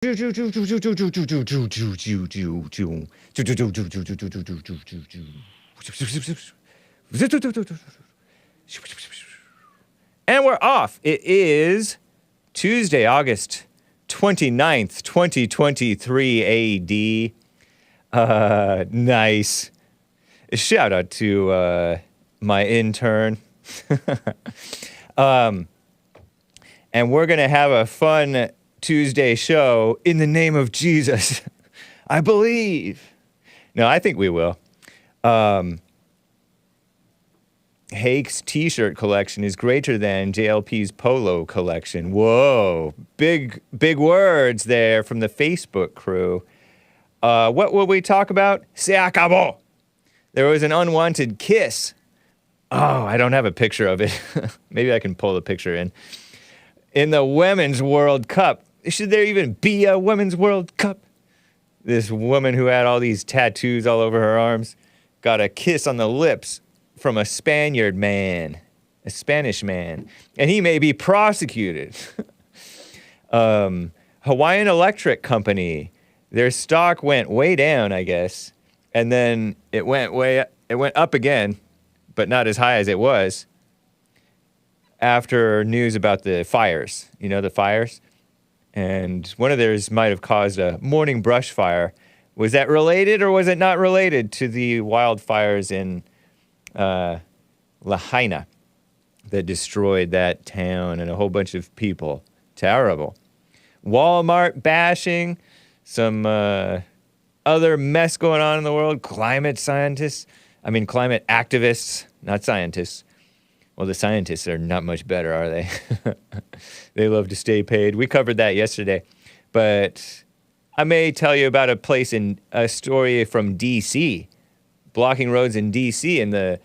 And we're off. It is Tuesday, August 29th, 2023 AD. Nice. Shout out to my intern. And we're going to have a fun Tuesday show in the name of Jesus. I believe. No, I think we will. Hake's t-shirt collection is greater than JLP's polo collection. Whoa. Big words there from the Facebook crew. What will we talk about? Se acabó. There was an unwanted kiss. Oh, I don't have a picture of it. Maybe I can pull the picture in. In the Women's World Cup. Should there even be a Women's World Cup? This woman who had all these tattoos all over her arms got a kiss on the lips from a Spaniard man, a Spanish man, and he may be prosecuted. Hawaiian Electric Company, their stock went way down, I guess, and then it went up again, but not as high as it was after news about the fires. You know, the fires? And one of theirs might have caused a morning brush fire. Was that related or was it not related to the wildfires in Lahaina that destroyed that town and a whole bunch of people? Terrible. Walmart bashing, some other mess going on in the world. Climate activists, not scientists. Well, the scientists are not much better, are they? They love to stay paid. We covered that yesterday. But I may tell you about a story from D.C., blocking roads in D.C., and the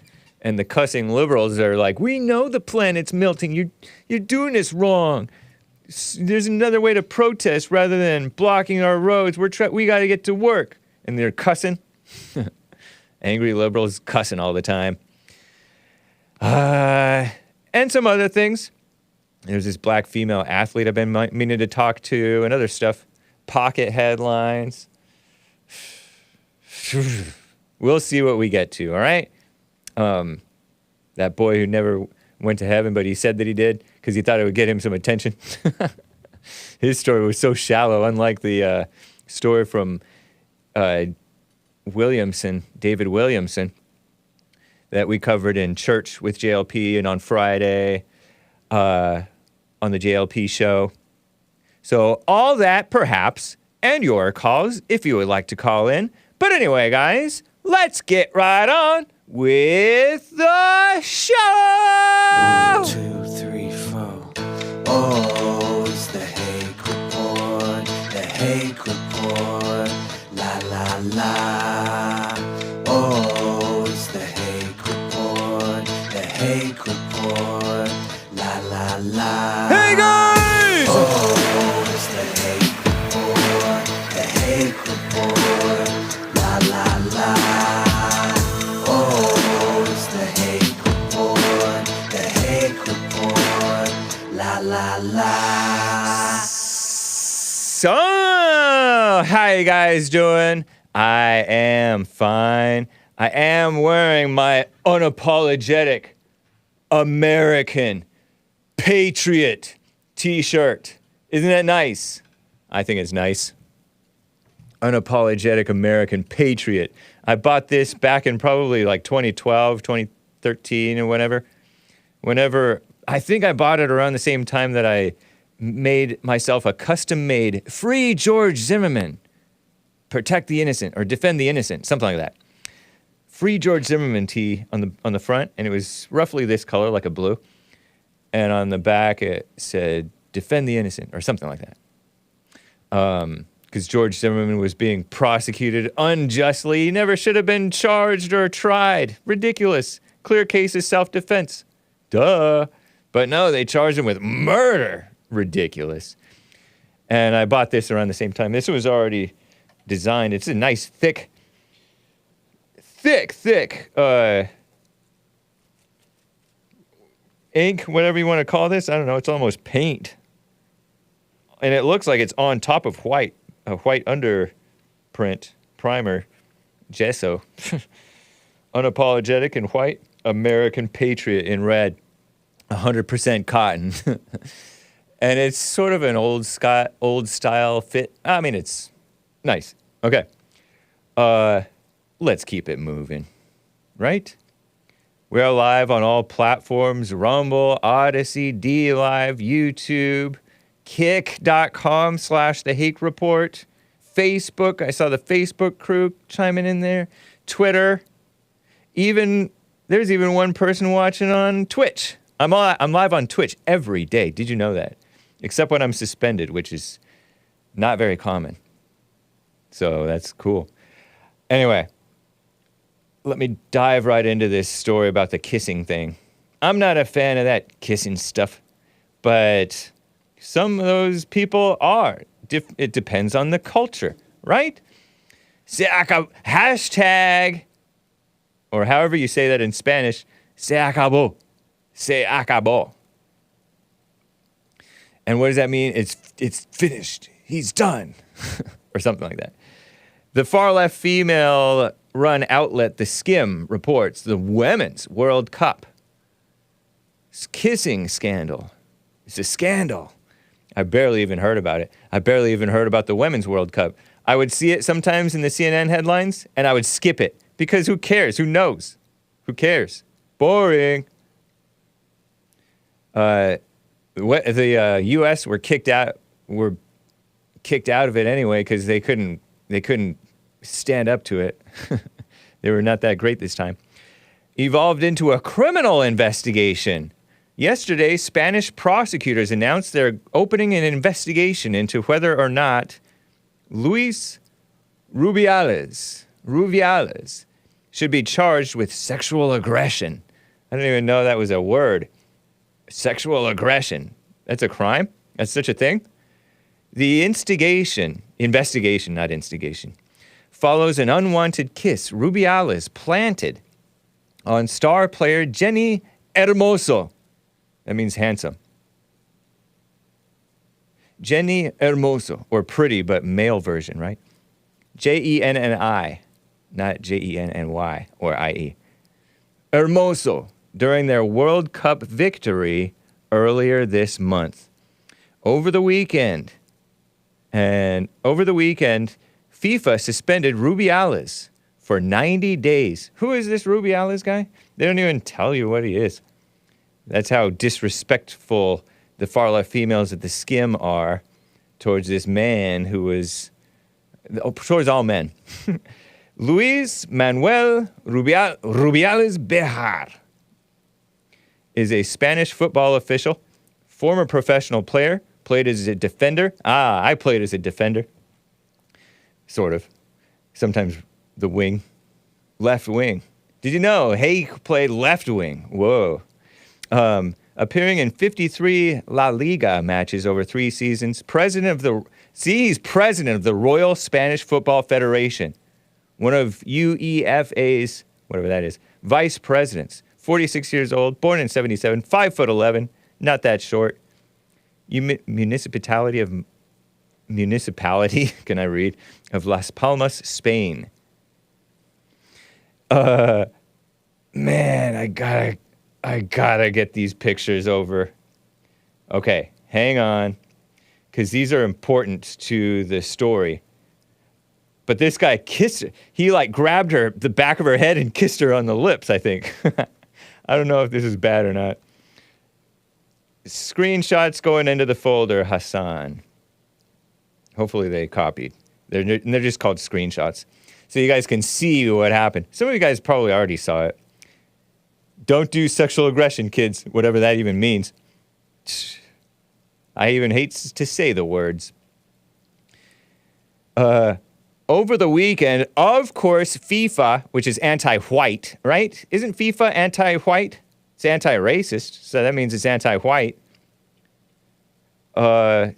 cussing liberals are like, we know the planet's melting. You're doing this wrong. There's another way to protest rather than blocking our roads. We got to get to work. And they're cussing. Angry liberals cussing all the time. And some other things. There's this black female athlete I've been meaning to talk to, and other stuff. Pocket headlines. We'll see what we get to, all right? That boy who never went to heaven, but he said that he did because he thought it would get him some attention. His story was so shallow, unlike the story from David Williamson, that we covered in church with JLP and on Friday on the JLP show. So all that, perhaps, and your calls, if you would like to call in. But anyway, guys, let's get right on with the show! 1, 2, 3, 4. Oh, it's the Hake Report. The Hake Report. La, la, la. Oh, it's the Hake Report. The Hake Report. La, la, la. Hey, guys! Oh, it's the Hake Report. The Hake Report. La, la, la. Oh, it's the Hake Report. The Hake Report. La, la, la. So, how you guys doing? I am fine. I am wearing my Unapologetic American Patriot t-shirt. Isn't that nice? I think it's nice. Unapologetic American Patriot. I bought this back in probably like 2012, 2013 or whenever. I think I bought it around the same time that I made myself a custom-made Free George Zimmerman. Protect the innocent or defend the innocent, something like that. Free George Zimmerman tee on the front, and it was roughly this color, like a blue. And on the back it said defend the innocent or something like that. Because George Zimmerman was being prosecuted unjustly. He never should have been charged or tried. Ridiculous. Clear case of self-defense. Duh. But no, they charged him with murder. Ridiculous. And I bought this around the same time. This was already designed. It's a nice thick ink, whatever you want to call this. I don't know. It's almost paint And it looks like it's on top of a white underprint, primer, gesso. Unapologetic in white, American Patriot in red. 100% cotton. And it's sort of an old style fit. I mean, it's nice. Okay. Let's keep it moving. Right? We are live on all platforms: Rumble, Odyssey, DLive, YouTube, Kick.com/The Hake Report, Facebook. I saw the Facebook crew chiming in there. Twitter. There's even one person watching on Twitch. I'm live on Twitch every day. Did you know that? Except when I'm suspended, which is not very common. So that's cool. Anyway, let me dive right into this story about the kissing thing. I'm not a fan of that kissing stuff, but some of those people are. It depends on the culture, right? Hashtag, or however you say that in Spanish, se acabó. Se acabó. And what does that mean? It's finished. He's done. Or something like that. The far-left female-run outlet The Skim reports the Women's World Cup kissing scandal. It's a scandal. I barely even heard about it. I barely even heard about the Women's World Cup. I would see it sometimes in the CNN headlines, and I would skip it. Because who cares? Who knows? Who cares? Boring. The U.S. were kicked out of it anyway because they couldn't stand up to it. They were not that great this time. Evolved into a criminal investigation. Yesterday, Spanish prosecutors announced they're opening an investigation into whether or not Luis Rubiales should be charged with sexual aggression. I didn't even know that was a word. Sexual aggression. That's a crime? That's such a thing? The investigation, not instigation, follows an unwanted kiss Rubiales planted on star player Jenni Hermoso. That means handsome. Jenni Hermoso, or pretty but male version, right? Jenni, not Jenny or IE. Hermoso, during their World Cup victory earlier this month. Over the weekend, FIFA suspended Rubiales for 90 days. Who is this Rubiales guy? They don't even tell you what he is. That's how disrespectful the far-left females at the Skim are towards this man who was... towards all men. Luis Manuel Rubiales Bejar is a Spanish football official, former professional player, played as a defender. I played as a defender. Sort of. Sometimes the wing. Left wing. Did you know Hake played left wing? Whoa. Appearing in 53 La Liga matches over 3 seasons. He's president of the Royal Spanish Football Federation. One of UEFA's, whatever that is, vice presidents. 46 years old, born in 77, 5'11", not that short. Municipality, can I read, of Las Palmas, Spain. Man, I gotta get these pictures over. Okay, hang on, because these are important to the story. But this guy kissed her. He grabbed her, the back of her head, and kissed her on the lips, I think. I don't know if this is bad or not. Screenshots going into the folder, Hassan. Hopefully they copied. They're just called screenshots. So you guys can see what happened. Some of you guys probably already saw it. Don't do sexual aggression, kids, whatever that even means. I even hate to say the words. Over the weekend, of course, FIFA, which is anti-white, right? Isn't FIFA anti-white? It's anti-racist, so that means it's anti-white.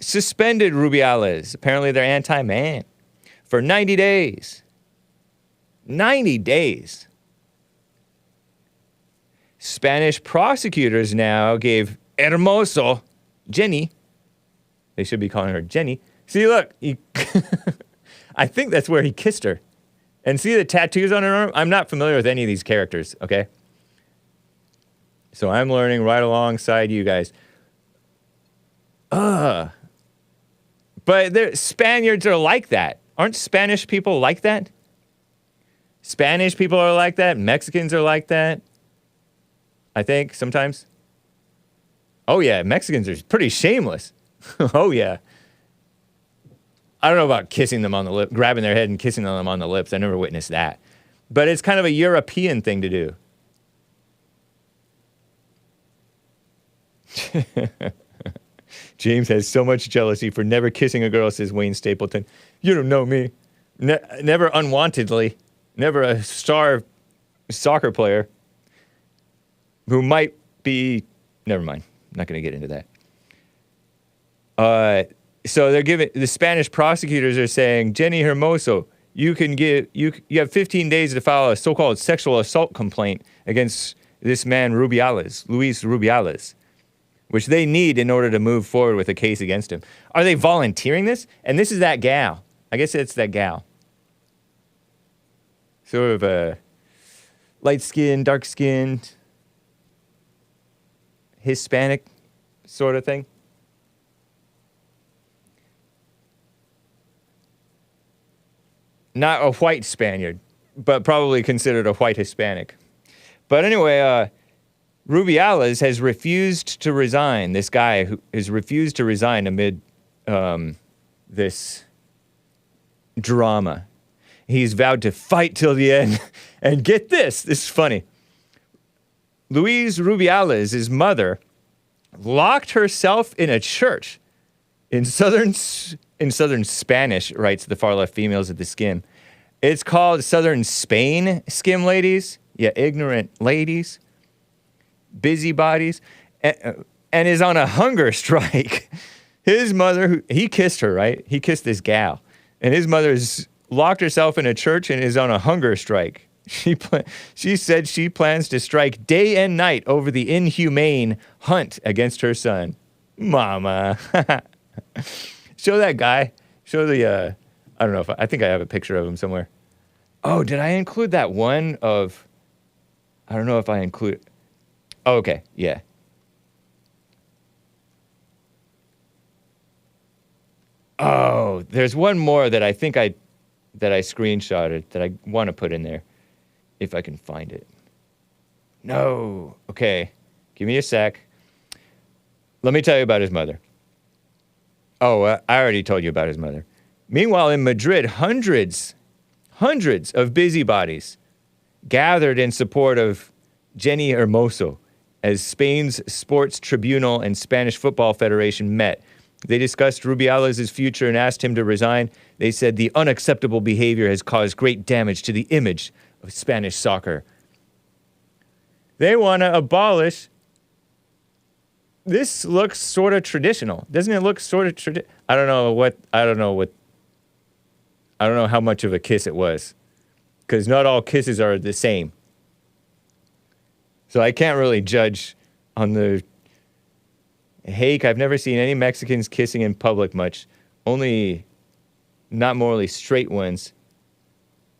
Suspended Rubiales. Apparently they're anti-man. For 90 days. 90 days. Spanish prosecutors now gave Hermoso, Jenni They should be calling her Jenny. See, look, I think that's where he kissed her. And see the tattoos on her arm? I'm not familiar with any of these characters, okay? So I'm learning right alongside you guys. But Spaniards are like that. Aren't Spanish people like that? Spanish people are like that. Mexicans are like that. I think sometimes. Oh, yeah. Mexicans are pretty shameless. Oh, yeah. I don't know about kissing them on the lip, grabbing their head and kissing them on the lips. I never witnessed that. But it's kind of a European thing to do. James has so much jealousy for never kissing a girl, says Wayne Stapleton. You don't know me. Never unwantedly. Never a star soccer player who might be... Never mind. I'm not going to get into that. So they're giving... The Spanish prosecutors are saying, Jenni Hermoso, you have 15 days to file a so-called sexual assault complaint against this man Luis Rubiales, which they need in order to move forward with a case against him. Are they volunteering this? And this is that gal. I guess it's that gal. Sort of a light-skinned, dark-skinned, Hispanic sort of thing. Not a white Spaniard, but probably considered a white Hispanic. But anyway, Rubiales has refused to resign. This guy who has refused to resign amid this drama. He's vowed to fight till the end. And get this is funny. Luis Rubiales, his mother, locked herself in a church in southern Spanish, writes the far-left females of the skim. It's called Southern Spain, skim ladies. Yeah, ignorant ladies. Busybodies. And is on a hunger strike. His mother, he kissed her, right? He kissed this gal. And his mother's locked herself in a church and is on a hunger strike. She said she plans to strike day and night over the inhumane hunt against her son. Mama. Show that guy. Show the, I don't know if I think I have a picture of him somewhere. Oh, did I include that one of, I don't know if I include, oh, okay, yeah. Oh, there's one more that I think that I screenshotted that I want to put in there. If I can find it. No. Okay. Give me a sec. Let me tell you about his mother. Oh, I already told you about his mother. Meanwhile, in Madrid, hundreds of busybodies gathered in support of Jenni Hermoso as Spain's Sports Tribunal and Spanish Football Federation met. They discussed Rubiales' future and asked him to resign. They said the unacceptable behavior has caused great damage to the image of Spanish soccer. They want to abolish. This looks sort of traditional. Doesn't it look sort of traditional? I don't know how much of a kiss it was. Because not all kisses are the same. So I can't really judge on the Hake. I've never seen any Mexicans kissing in public much. Only not morally straight ones.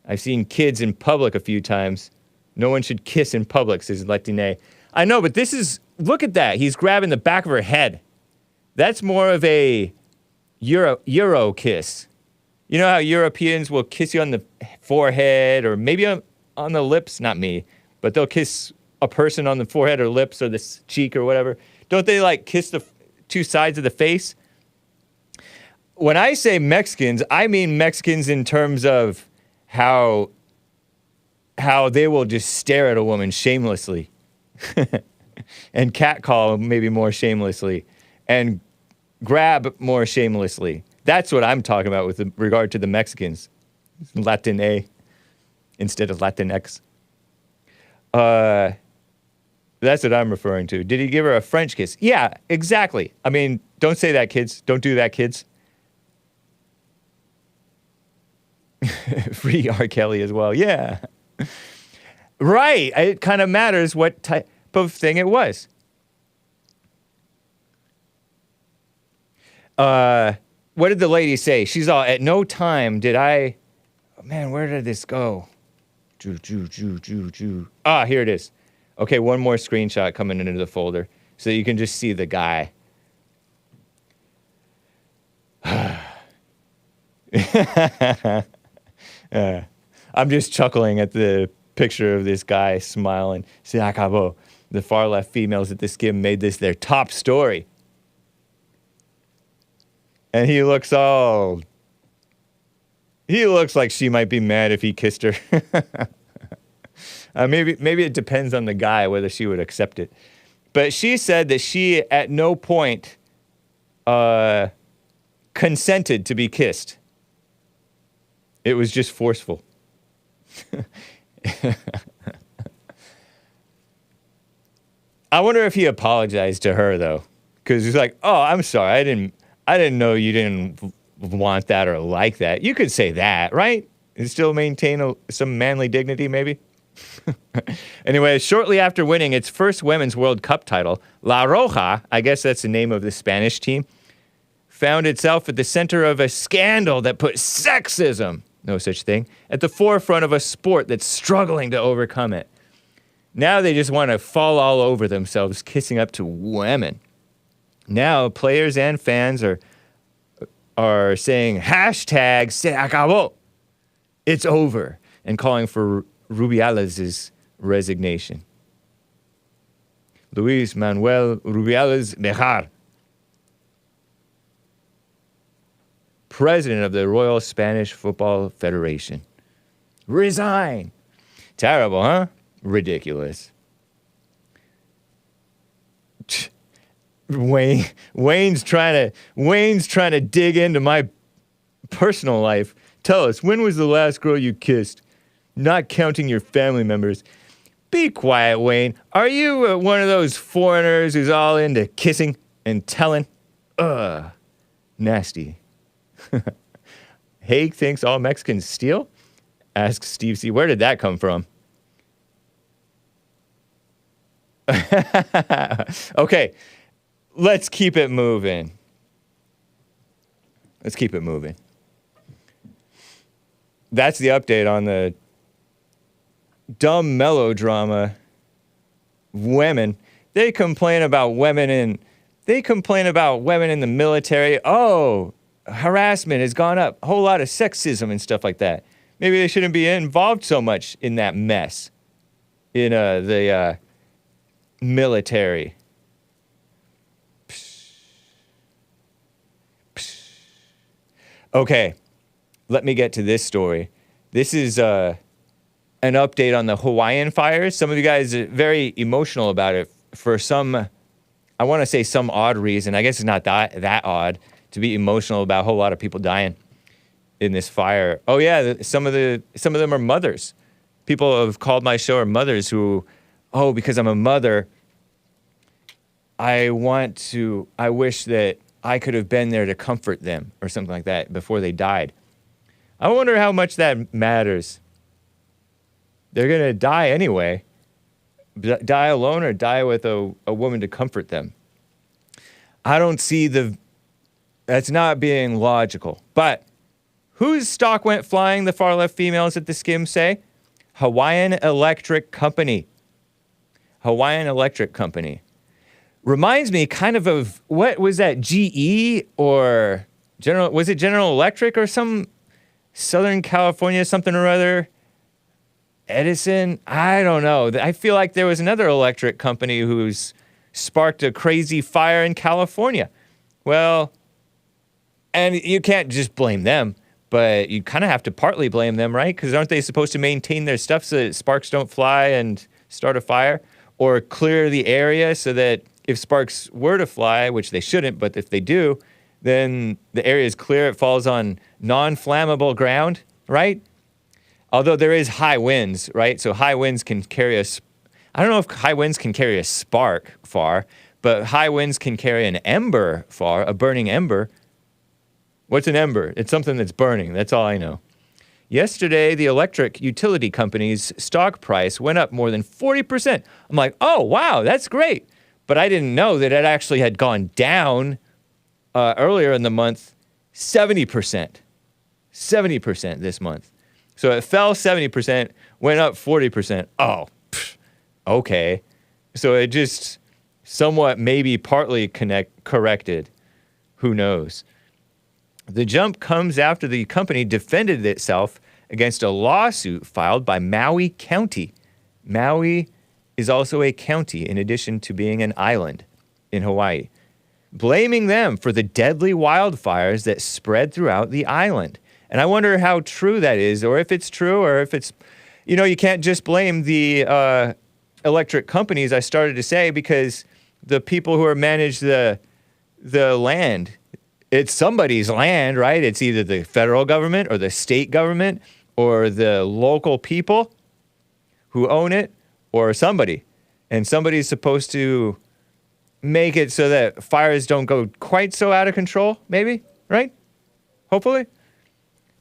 I've seen kids in public a few times. No one should kiss in public, says Latine. I know, but this is, look at that. He's grabbing the back of her head. That's more of a Euro kiss. You know how Europeans will kiss you on the forehead or maybe on the lips? Not me, but they'll kiss a person on the forehead or lips or the cheek or whatever. Don't they like kiss the two sides of the face? When I say Mexicans, I mean Mexicans in terms of how they will just stare at a woman shamelessly and catcall maybe more shamelessly and grab more shamelessly. That's what I'm talking about with regard to the Mexicans. Latin A instead of Latinx. That's what I'm referring to. Did he give her a French kiss? Yeah, exactly. I mean, don't say that, kids. Don't do that, kids. Free R. Kelly as well. Yeah. Right. It kind of matters what type of thing it was. What did the lady say? She's all, at no time did I... Oh, man, where did this go? Ah, here it is. Okay, one more screenshot coming into the folder so you can just see the guy. I'm just chuckling at the picture of this guy smiling. See, Acabó. The far left females at the Skim made this their top story. And he looks all... He looks like she might be mad if he kissed her. Maybe it depends on the guy whether she would accept it. But she said that she at no point consented to be kissed. It was just forceful. I wonder if he apologized to her though, because he's like, "Oh, I'm sorry. I didn't know you didn't want that or like that." You could say that, right? And still maintain some manly dignity, maybe. Anyway, shortly after winning its first Women's World Cup title, La Roja, I guess that's the name of the Spanish team, found itself at the center of a scandal that put sexism, no such thing, at the forefront of a sport that's struggling to overcome it. Now they just want to fall all over themselves, kissing up to women. Now players and fans are saying hashtag se acabó. It's over, and calling for Rubiales' resignation. Luis Manuel Rubiales Bejar, president of the Royal Spanish Football Federation. Resign. Terrible, huh? Ridiculous. Wayne's trying to dig into my personal life. Tell us, when was the last girl you kissed? Not counting your family members. Be quiet, Wayne. Are you one of those foreigners who's all into kissing and telling? Ugh. Nasty. Hake thinks all Mexicans steal? Asks Steve C. Where did that come from? Okay, let's keep it moving. That's the update on the dumb melodrama. Women. They complain about women in the military. Oh, harassment has gone up. A whole lot of sexism and stuff like that. Maybe they shouldn't be involved so much in that mess. In the military. Okay, let me get to this story. This is an update on the Hawaiian fires. Some of you guys are very emotional about it for some, I want to say some odd reason. I guess it's not that odd to be emotional about a whole lot of people dying in this fire. Oh yeah, some of them are mothers. People have called my show are mothers who, oh, because I'm a mother, I wish that I could have been there to comfort them or something like that before they died. I wonder how much that matters. They're going to die anyway. Die alone or die with a woman to comfort them. I don't see that's not being logical. But whose stock went flying, the far left females at the Skim say? Hawaiian Electric Company. Hawaiian Electric Company. Reminds me kind of what was that, GE or was it General Electric or some Southern California something or other? Edison? I don't know. I feel like there was another electric company who's sparked a crazy fire in California. Well, and you can't just blame them, but you kind of have to partly blame them, right? Because aren't they supposed to maintain their stuff so that sparks don't fly and start a fire? Or clear the area so that if sparks were to fly, which they shouldn't, but if they do, then the area is clear. It falls on non-flammable ground, right? Although there is high winds, right? So high winds can carry I don't know if high winds can carry a spark far, but high winds can carry an ember far, a burning ember. What's an ember? It's something that's burning. That's all I know. Yesterday, the electric utility company's stock price went up more than 40%. I'm like, oh, wow, that's great. But I didn't know that it actually had gone down earlier in the month, 70%. 70% this month. So it fell 70%, went up 40%. Oh, okay. So it just somewhat maybe partly corrected. Who knows? The jump comes after the company defended itself against a lawsuit filed by Maui County. Maui is also a county in addition to being an island in Hawaii, blaming them for the deadly wildfires that spread throughout the island. And I wonder how true that is, or if it's true, or if it's, you can't just blame the electric companies, I started to say, because the people who are manage the land, it's somebody's land, right? It's either the federal government or the state government or the local people who own it or somebody. And somebody's supposed to make it so that fires don't go quite so out of control, maybe, right? Hopefully.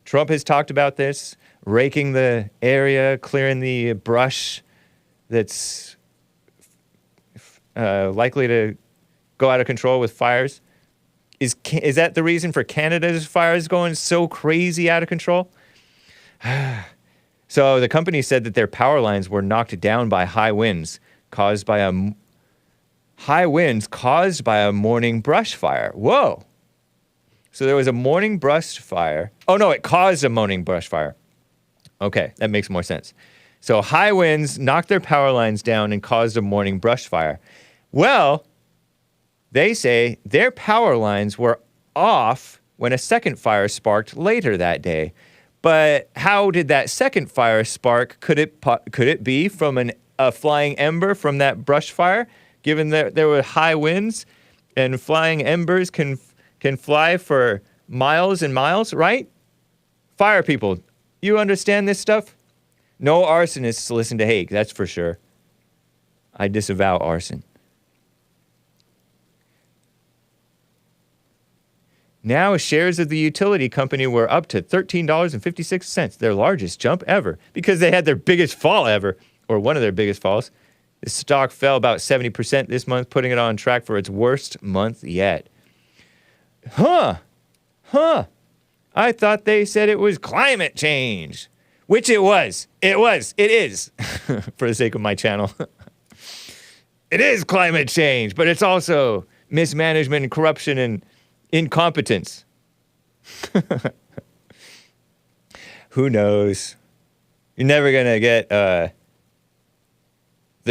Trump has talked about this, raking the area, clearing the brush that's likely to go out of control with fires. Is that the reason for Canada's fires going so crazy out of control? So the company said that their power lines were knocked down by high winds caused by a morning brush fire. Whoa. So there was a morning brush fire. Oh, no, it caused a morning brush fire. Okay, that makes more sense. So high winds knocked their power lines down and caused a morning brush fire. Well, they say their power lines were off when a second fire sparked later that day. But how did that second fire spark? Could it be from a flying ember from that brush fire? Given that there were high winds and flying embers can fly for miles and miles, right? Fire people, you understand this stuff? No arsonists listen to Hake, that's for sure. I disavow arson. Now shares of the utility company were up to $13.56, their largest jump ever, because they had their biggest fall ever, or one of their biggest falls. The stock fell about 70% this month, putting it on track for its worst month yet. Huh. I thought they said it was climate change, which it was. It is, for the sake of my channel. It is climate change, but it's also mismanagement and corruption and incompetence. Who knows? You're never going to get the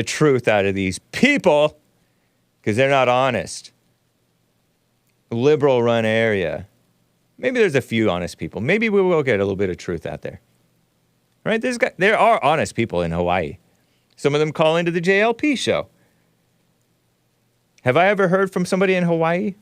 truth out of these people because they're not honest. Liberal run area. Maybe there's a few honest people. Maybe we will get a little bit of truth out there. Right? There are honest people in Hawaii. Some of them call into the JLP show. Have I ever heard from somebody in Hawaii?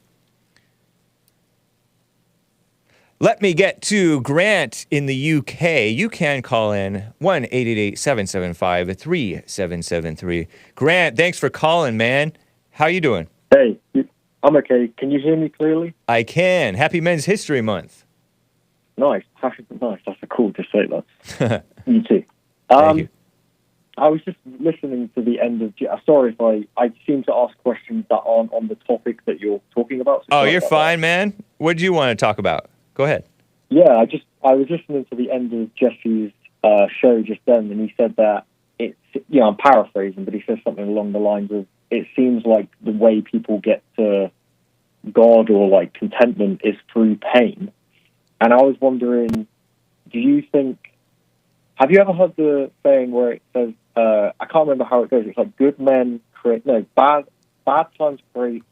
Let me get to Grant in the UK. You can call in 1-888-775-3773. Grant, thanks for calling, man. How you doing? Hey, I'm okay. Can you hear me clearly? I can. Happy Men's History Month. Nice. Nice. That's cool to say that. You too. Thank you. I was just listening to the end of... Sorry if I seem to ask questions that aren't on the topic that you're talking about. So you're fine, man. What do you want to talk about? Go ahead. Yeah, I was listening to the end of Jesse's show just then, and he said that it's... I'm paraphrasing, but he says something along the lines of, it seems like the way people get to God or, like, contentment is through pain. And I was wondering, do you think... Have you ever heard the saying where it says, I can't remember how it goes, it's like good men create... No, bad times create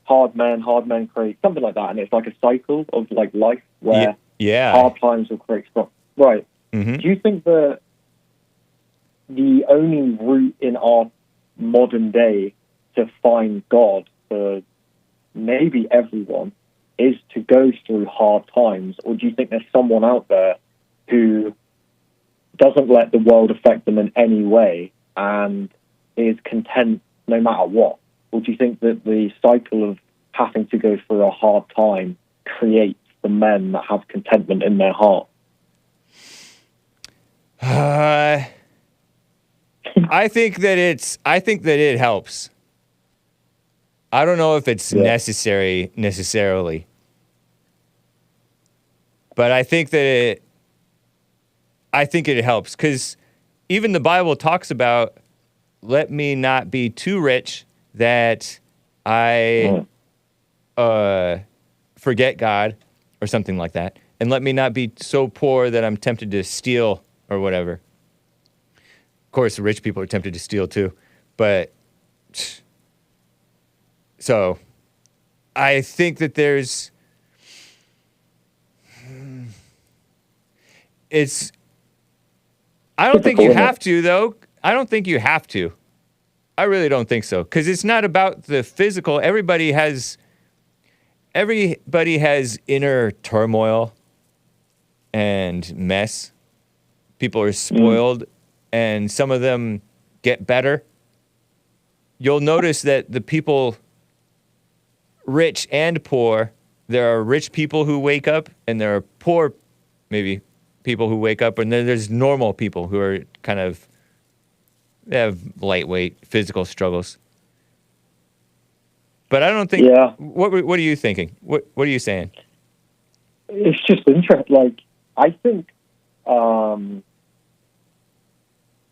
hard men create... Something like that, and it's like a cycle of, like, life where hard times will create strong... Right. Mm-hmm. Do you think that the only route in our modern day to find God for maybe everyone is to go through hard times, or do you think there's someone out there who doesn't let the world affect them in any way and is content no matter what? Or do you think that the cycle of having to go through a hard time creates the men that have contentment in their heart? I think that it helps. I don't know if it's necessarily. But I think that it helps, because even the Bible talks about, let me not be too rich that I forget God or something like that. And let me not be so poor that I'm tempted to steal or whatever. Of course, rich people are tempted to steal too. But so I think that I don't think you have to, though. I don't think you have to. I really don't think so. Because it's not about the physical. Everybody has inner turmoil and mess. People are spoiled, and some of them get better. You'll notice that the people, rich and poor, there are rich people who wake up, and there are poor, maybe, people who wake up, and then there's normal people who are kind of, they have lightweight physical struggles. But I don't think. Yeah. What are you thinking? What are you saying? It's just interesting. Like, I think,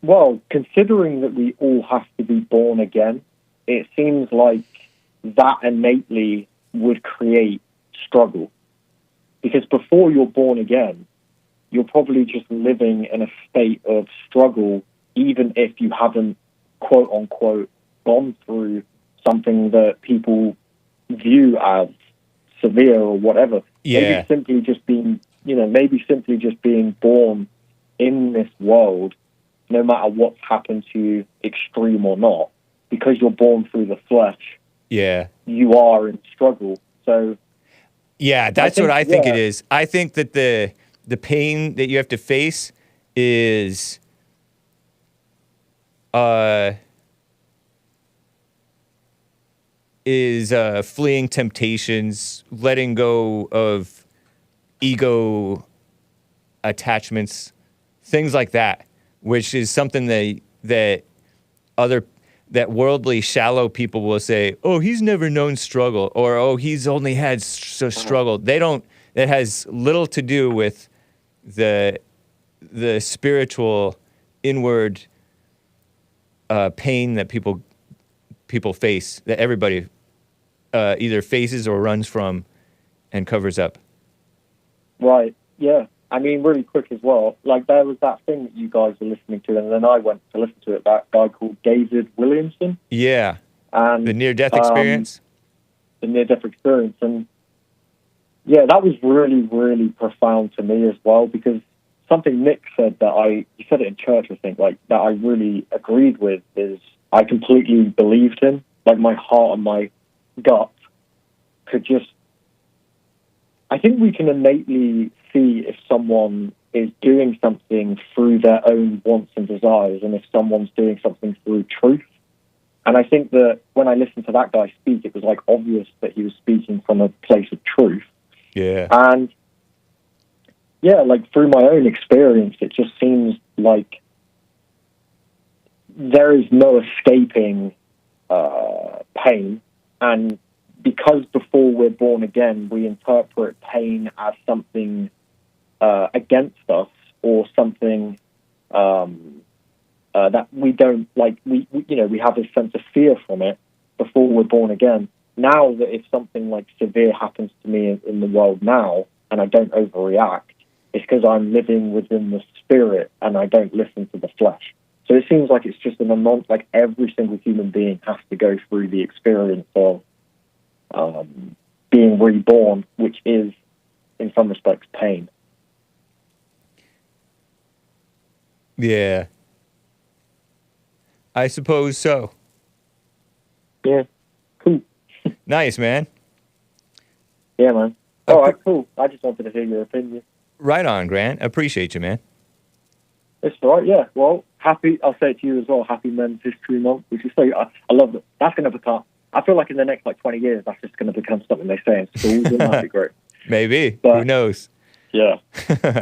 well, considering that we all have to be born again, it seems like that innately would create struggle. Because before you're born again, you're probably just living in a state of struggle, even if you haven't, quote unquote, gone through something that people view as severe or whatever. Yeah. Maybe simply just being born in this world, no matter what's happened to you, extreme or not, because you're born through the flesh. Yeah. You are in struggle. So. Yeah, that's what I think it is. I think that the pain that you have to face is fleeing temptations, letting go of ego attachments, things like that, which is something that worldly shallow people will say, oh, he's never known struggle, or oh, he's only had struggle. It has little to do with the spiritual inward pain that people face, that everybody either faces or runs from and covers up. Right. Yeah. I mean, really quick as well, like there was that thing that you guys were listening to, and then I went to listen to it, that guy called David Williamson. Yeah. And the near-death experience. The near-death experience. And yeah, that was really, really profound to me as well, because something Nick said he said it in church, I think, like that I really agreed with is I completely believed him. Like my heart and my gut could just, I think we can innately see if someone is doing something through their own wants and desires, and if someone's doing something through truth. And I think that when I listened to that guy speak, it was like obvious that he was speaking from a place of truth. Yeah. And yeah, like through my own experience, it just seems like there is no escaping pain. And because before we're born again, we interpret pain as something against us, or something that we don't like. We have a sense of fear from it before we're born again. Now that if something like severe happens to me in the world now, and I don't overreact, it's because I'm living within the spirit and I don't listen to the flesh. So it seems like it's just like every single human being has to go through the experience of being reborn, which is, in some respects, pain. Yeah. I suppose so. Yeah. Cool. Nice, man. Yeah, man. All right, cool. I just wanted to hear your opinion. Right on, Grant. Appreciate you, man. It's all right, yeah. Well, I'll say it to you as well, happy Men's History Month, which is so, I love it. That's going to become, I feel like in the next 20 years, that's just going to become something they say in schools, and that'd be great. Maybe. But, who knows? Yeah.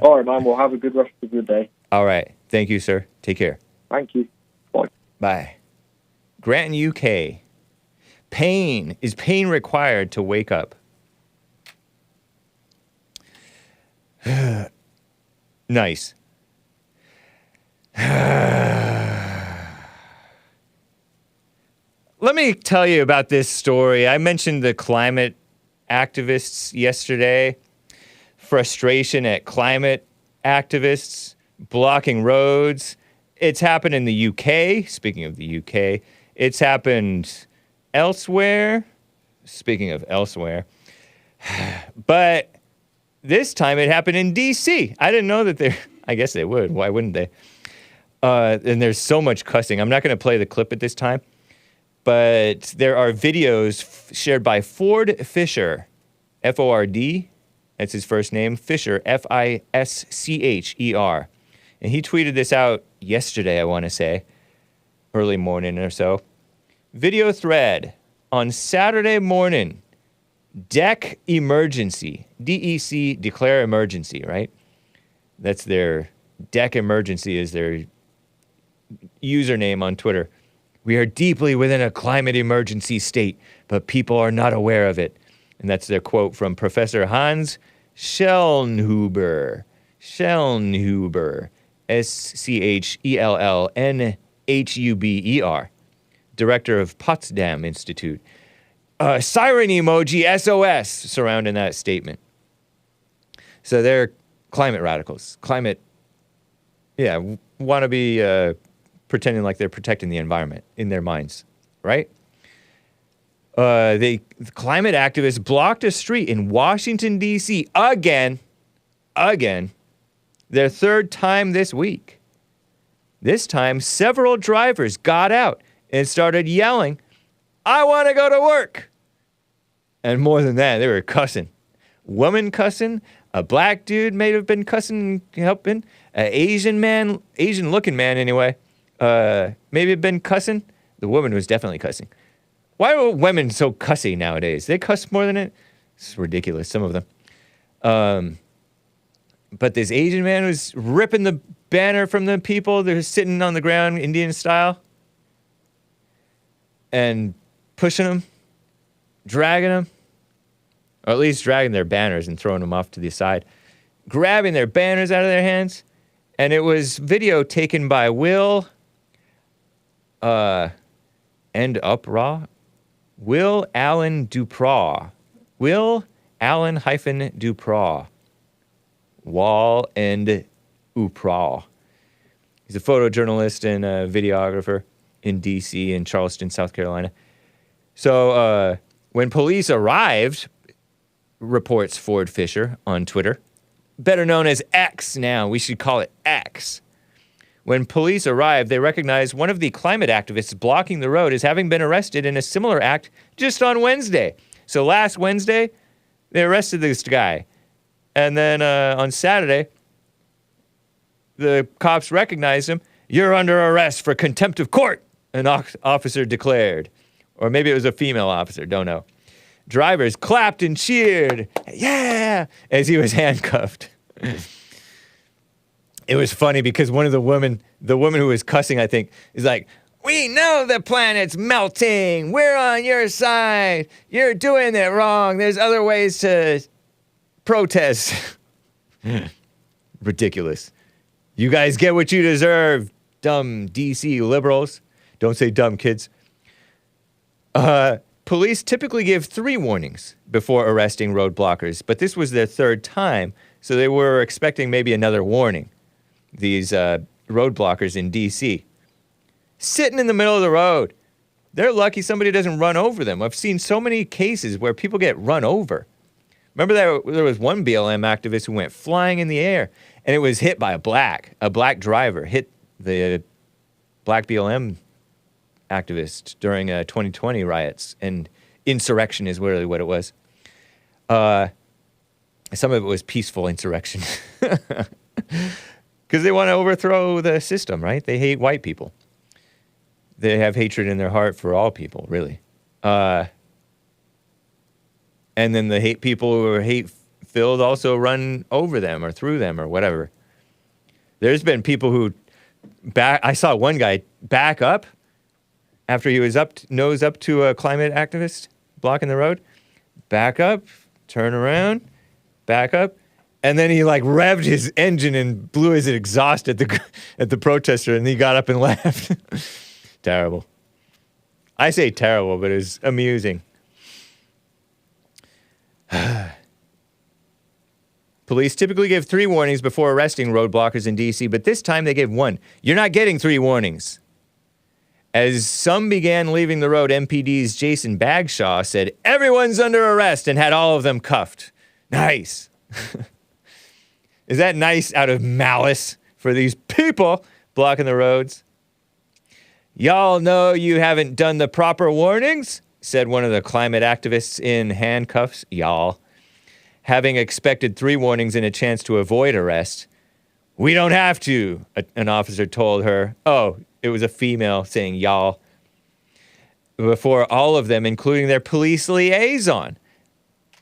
All right, man. Well, have a good rest of your day. All right. Thank you, sir. Take care. Thank you. Bye. Bye. Grant in UK. Pain. Is pain required to wake up? Nice. Let me tell you about this story. I mentioned the climate activists yesterday. Frustration at climate activists blocking roads. It's happened in the UK. Speaking of the UK, it's happened elsewhere. Speaking of elsewhere. But this time it happened in DC. I didn't know that they... I guess they would. Why wouldn't they? And there's so much cussing. I'm not going to play the clip at this time. But there are videos shared by Ford Fischer, F-O-R-D, that's his first name, Fischer, F-I-S-C-H-E-R. And he tweeted this out yesterday, I want to say, early morning or so. Video thread on Saturday morning, DEC emergency, D-E-C, declare emergency, right? That's their, DEC emergency is their username on Twitter. We are deeply within a climate emergency state, but people are not aware of it. And that's their quote from Professor Hans Schellnhuber. Schellnhuber. S-C-H-E-L-L-N-H-U-B-E-R. Director of Potsdam Institute. Siren emoji SOS surrounding that statement. So they're climate radicals. Climate, want to be... pretending like they're protecting the environment in their minds, right? The climate activists blocked a street in Washington, D.C. again, their third time this week. This time, several drivers got out and started yelling, "I want to go to work." And more than that, they were cussing. Woman cussing, a black dude may have been cussing, helping, an Asian-looking man anyway, maybe have been cussing. The woman was definitely cussing. Why are women so cussy nowadays? They cuss more than it. It's ridiculous, some of them. But this Asian man was ripping the banner from the people. They're sitting on the ground, Indian style, and pushing them, dragging them, or at least dragging their banners and throwing them off to the side, grabbing their banners out of their hands. And it was video taken by Will Allen Dupraw. Will Allen Dupraw. Wall and Upraw. He's a photojournalist and a videographer in D.C. and Charleston, South Carolina. So when police arrived, reports Ford Fischer on Twitter, better known as X now, we should call it X. When police arrived, they recognized one of the climate activists blocking the road as having been arrested in a similar act just on Wednesday. So last Wednesday, they arrested this guy. And then on Saturday, the cops recognized him. "You're under arrest for contempt of court," an officer declared. Or maybe it was a female officer, don't know. Drivers clapped and cheered, "Yeah," as he was handcuffed. It was funny because one of the women who was cussing, I think, is like, "We know the planet's melting. We're on your side. You're doing it wrong. There's other ways to protest." Ridiculous. You guys get what you deserve, dumb DC liberals. Don't say dumb, kids. Police typically give 3 warnings before arresting roadblockers, but this was their third time, so they were expecting maybe another warning. These roadblockers in D.C. sitting in the middle of the road. They're lucky somebody doesn't run over them. I've seen so many cases where people get run over. Remember there was one BLM activist who went flying in the air, and it was hit by a black driver, hit the black BLM activist during 2020 riots, and insurrection is really what it was. Some of it was peaceful insurrection. Because they want to overthrow the system, right? They hate white people. They have hatred in their heart for all people, really. And then the hate people who are hate-filled also run over them or through them or whatever. There's been people who I saw one guy back up after he was nose up to a climate activist blocking the road. Back up, turn around, back up. And then he like revved his engine and blew his exhaust at the protester, and he got up and left. Terrible. I say terrible, but it's amusing. Police typically give 3 warnings before arresting roadblockers in D.C., but this time they gave 1. You're not getting 3 warnings. As some began leaving the road, MPD's Jason Bagshaw said, "Everyone's under arrest," and had all of them cuffed. Nice. Is that nice out of malice for these people blocking the roads? "Y'all know you haven't done the proper warnings," said one of the climate activists in handcuffs. Y'all. Having expected 3 warnings and a chance to avoid arrest. "We don't have to," an officer told her. Oh, it was a female saying y'all. Before all of them, including their police liaison.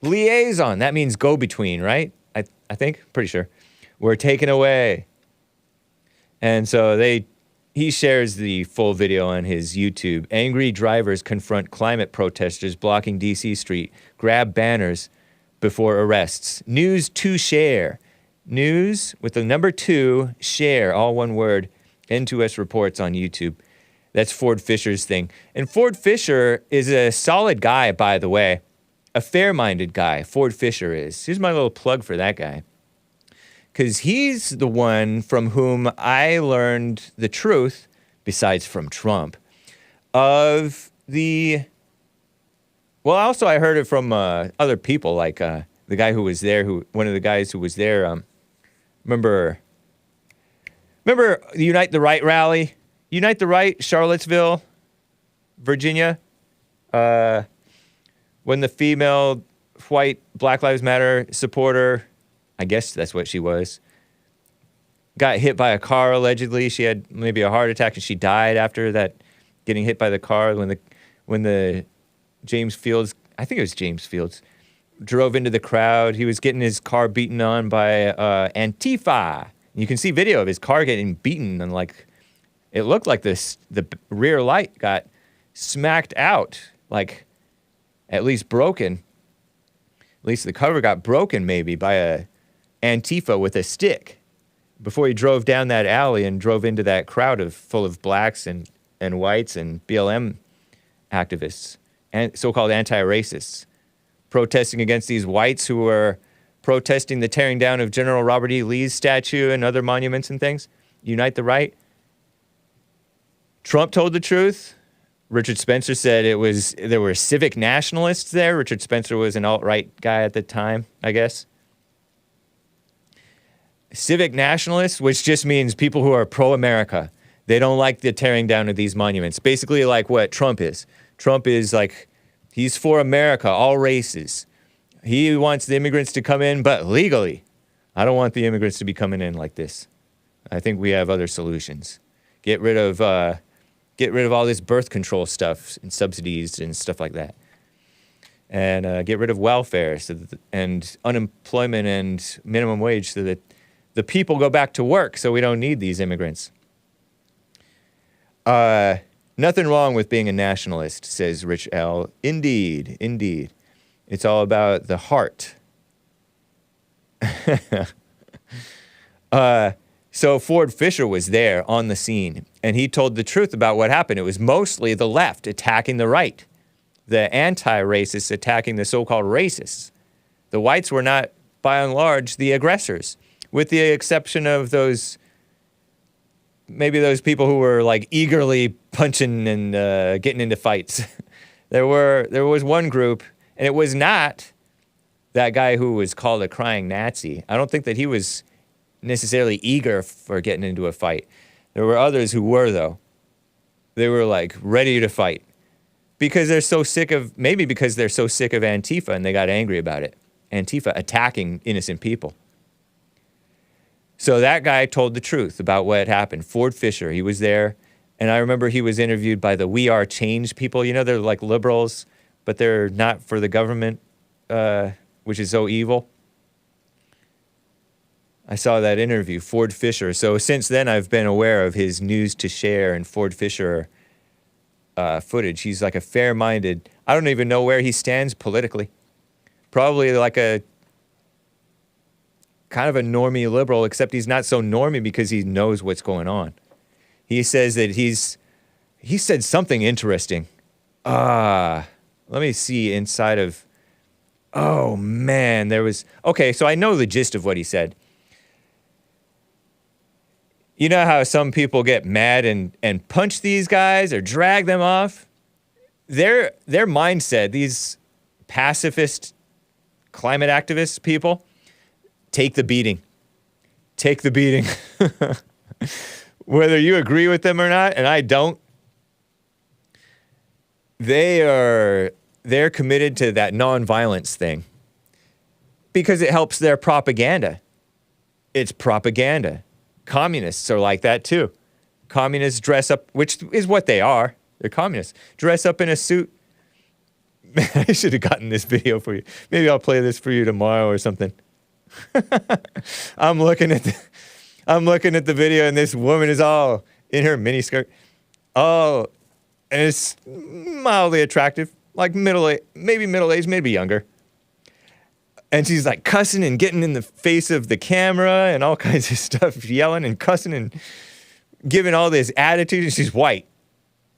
Liaison, that means go-between, right? I think, pretty sure, were taken away. And so he shares the full video on his YouTube. Angry drivers confront climate protesters blocking D.C. Street, grab banners before arrests. News to share. News with the number 2, share, all one word, N2S reports on YouTube. That's Ford Fischer's thing. And Ford Fischer is a solid guy, by the way. A fair-minded guy, Ford Fischer is. Here's my little plug for that guy. Because he's the one from whom I learned the truth, besides from Trump, of the... Well, also I heard it from other people, like the guy who was there, one of the guys who was there, remember the Unite the Right rally? Unite the Right, Charlottesville, Virginia? When the female white Black Lives Matter supporter, I guess that's what she was, got hit by a car allegedly. She had maybe a heart attack and she died after that, getting hit by the car when the James Fields, I think it was James Fields, drove into the crowd. He was getting his car beaten on by Antifa. You can see video of his car getting beaten, and like it looked like the rear light got smacked out, like at least broken. At least the cover got broken maybe by a Antifa with a stick before he drove down that alley and drove into that crowd full of blacks and whites and BLM activists and so-called anti-racists protesting against these whites who were protesting the tearing down of General Robert E. Lee's statue and other monuments and things. Unite the Right. Trump told the truth. Richard Spencer said there were civic nationalists there. Richard Spencer was an alt-right guy at the time, I guess. Civic nationalists, which just means people who are pro-America. They don't like the tearing down of these monuments. Basically like what Trump is. Trump is like, he's for America, all races. He wants the immigrants to come in, but legally. I don't want the immigrants to be coming in like this. I think we have other solutions. Get rid of all this birth control stuff and subsidies and stuff like that. And get rid of welfare and unemployment and minimum wage so that the people go back to work so we don't need these immigrants. Nothing wrong with being a nationalist, says Rich L. Indeed, indeed. It's all about the heart. So Ford Fischer was there on the scene, and he told the truth about what happened. It was mostly the left attacking the right, the anti-racists attacking the so-called racists. The whites were not, by and large, the aggressors, with the exception of those people who were like eagerly punching and getting into fights. There was one group, and it was not that guy who was called a crying Nazi. I don't think that he was necessarily eager for getting into a fight. There were others who were, though. They were like ready to fight because they're so sick of Antifa, and they got angry about it. Antifa attacking innocent people. So that guy told the truth about what happened. Ford Fischer, he was there, and I remember he was interviewed by the We Are Change people. You know, they're like liberals, but they're not for the government, which is so evil. I saw that interview, Ford Fischer. So since then, I've been aware of his news to share, and Ford Fischer footage. He's like a fair-minded, I don't even know where he stands politically. Probably like a kind of a normie liberal, except he's not so normie because he knows what's going on. He says that he said something interesting. Let me see inside of, oh man, okay, so I know the gist of what he said. You know how some people get mad and punch these guys or drag them off? Their mindset, these pacifist climate activist people, take the beating. Take the beating. Whether you agree with them or not, and I don't, they're committed to that nonviolence thing because it helps their propaganda. It's propaganda. Communists are like that too. Communists dress up, which is what they are. They're communists. Dress up in a suit. Man, I should have gotten this video for you. Maybe I'll play this for you tomorrow or something. I'm looking at the video, and this woman is all in her miniskirt. Oh, and it's mildly attractive, like middle-aged, maybe younger. And she's like cussing and getting in the face of the camera and all kinds of stuff, yelling and cussing and giving all this attitude. And she's white,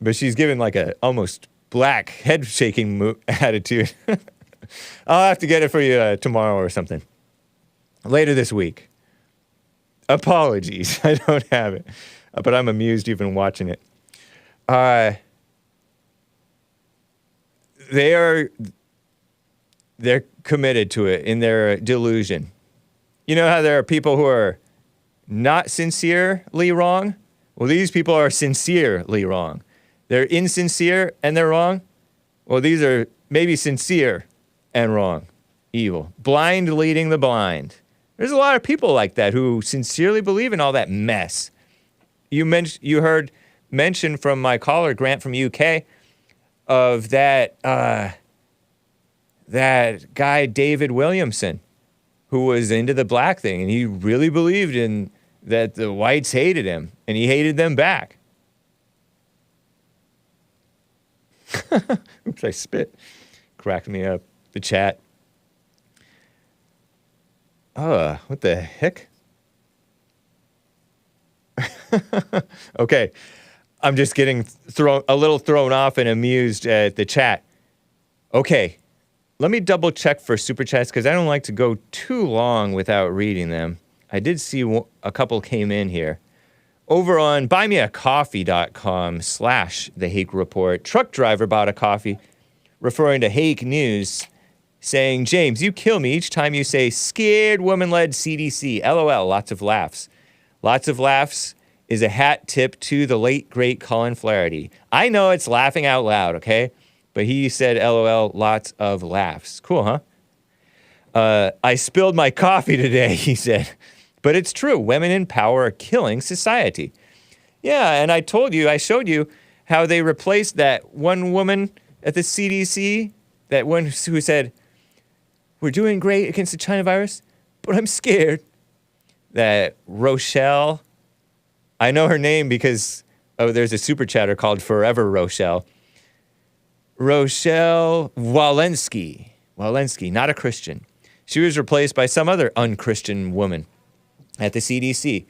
but she's giving like a almost black head shaking attitude. I'll have to get it for you tomorrow or something. Later this week. Apologies, I don't have it, but I'm amused even watching it. They're committed to it in their delusion. You know how there are people who are not sincerely wrong? Well, these people are sincerely wrong. They're insincere and they're wrong. Well, these are maybe sincere and wrong. Evil. Blind leading the blind. There's a lot of people like that who sincerely believe in all that mess. You heard mention from my caller, Grant from UK, of that guy David Williamson, who was into the black thing, and he really believed in that the whites hated him, and he hated them back. Oops, I spit. Cracked me up. The chat. What the heck? Okay. I'm just getting a little thrown off and amused at the chat. Okay. Let me double check for super chats because I don't like to go too long without reading them. I did see a couple came in here. Over on buymeacoffee.com/The Hake Report, truck driver bought a coffee referring to Hake News, saying, James, you kill me each time you say scared woman-led CDC. LOL, lots of laughs. Lots of laughs is a hat tip to the late, great Colin Flaherty. I know it's laughing out loud, okay? But he said, LOL, lots of laughs. Cool, huh? I spilled my coffee today, he said. But it's true. Women in power are killing society. Yeah, and I showed you how they replaced that one woman at the CDC, that one who said, we're doing great against the China virus, but I'm scared. That Rochelle, I know her name because, there's a super chatter called Forever Rochelle. Rochelle Walensky, not a Christian. She was replaced by some other unchristian woman at the CDC.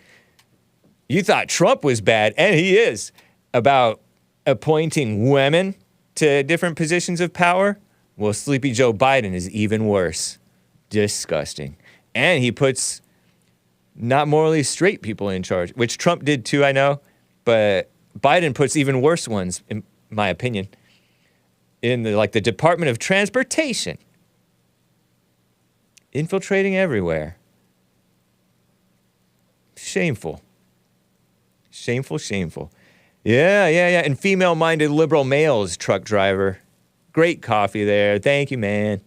You thought Trump was bad, and he is, about appointing women to different positions of power. Well, Sleepy Joe Biden is even worse. Disgusting. And he puts not morally straight people in charge, which Trump did too, I know, but Biden puts even worse ones, in my opinion, in the Department of Transportation. Infiltrating everywhere. Shameful. Shameful. Yeah. And female-minded liberal males, truck driver. Great coffee there. Thank you, man.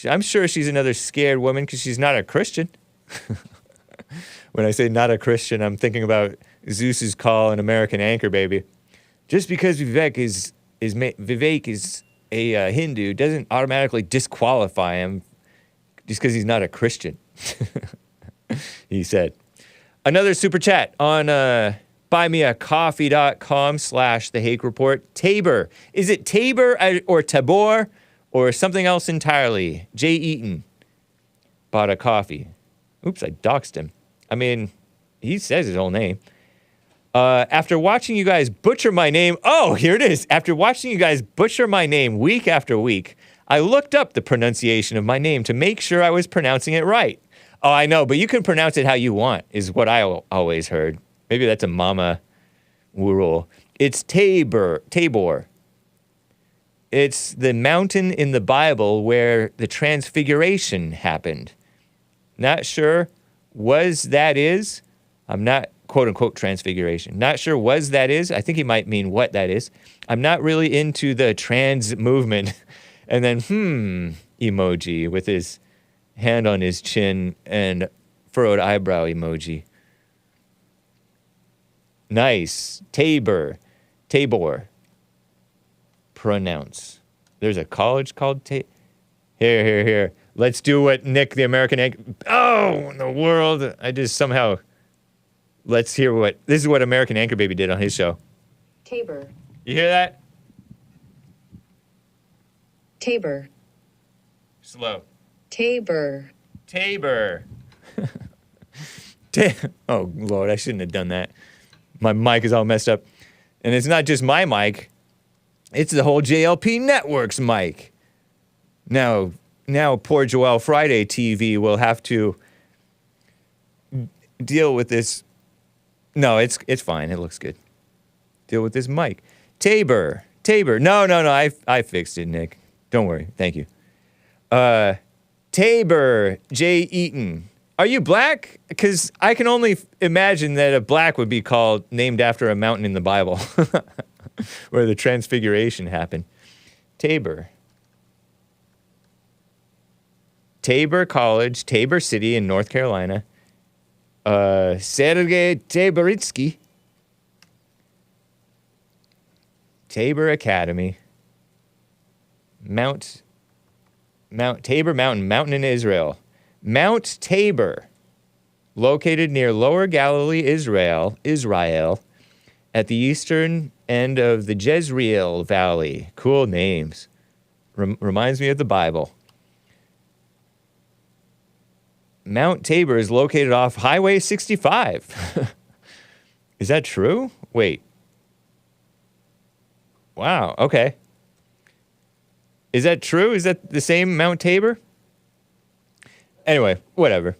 I'm sure she's another scared woman because she's not a Christian. When I say not a Christian, I'm thinking about Zeus's call in American Anchor Baby. Just because Vivek is a Hindu doesn't automatically disqualify him just because he's not a Christian. He said. Another super chat on buymeacoffee.com/The Hake Report. Tabor. Is it Tabor or Tabor or something else entirely? Jay Eaton bought a coffee. Oops, I doxed him. I mean, he says his whole name. After watching you guys butcher my name, oh, here it is. After watching you guys butcher my name week after week, I looked up the pronunciation of my name to make sure I was pronouncing it right. Oh, I know, but you can pronounce it how you want, is what I always heard. Maybe that's a mama rule. It's Tabor. It's the mountain in the Bible where the transfiguration happened. Not sure that is. I'm not, quote unquote, transfiguration. Not sure that is. I think he might mean what that is. I'm not really into the trans movement. And then, emoji with his hand on his chin and furrowed eyebrow emoji. Nice. Tabor. Pronounce. There's a college called Here. Let's do what Nick, the American Oh, in the world. I just somehow... Let's hear this is what American Anchor Baby did on his show. Tabor. You hear that? Tabor. Slow. Tabor. Oh, Lord, I shouldn't have done that. My mic is all messed up. And it's not just my mic. It's the whole JLP Network's mic. Now poor Joel Friday TV will have to deal with this. No, it's fine. It looks good. Deal with this mic. Tabor. No, I fixed it, Nick. Don't worry. Thank you. Tabor J. Eaton. Are you black? Because I can only imagine that a black would be named after a mountain in the Bible where the transfiguration happened. Tabor College, Tabor City in North Carolina. Sergei Taboritsky. Tabor Academy. Mount Tabor Mountain in Israel. Mount Tabor, located near Lower Galilee, Israel, at the eastern end of the Jezreel Valley. Cool names. Reminds me of the Bible. Mount Tabor is located off Highway 65. Is that true? Wait. Wow, okay. Is that true? Is that the same Mount Tabor? Anyway, whatever.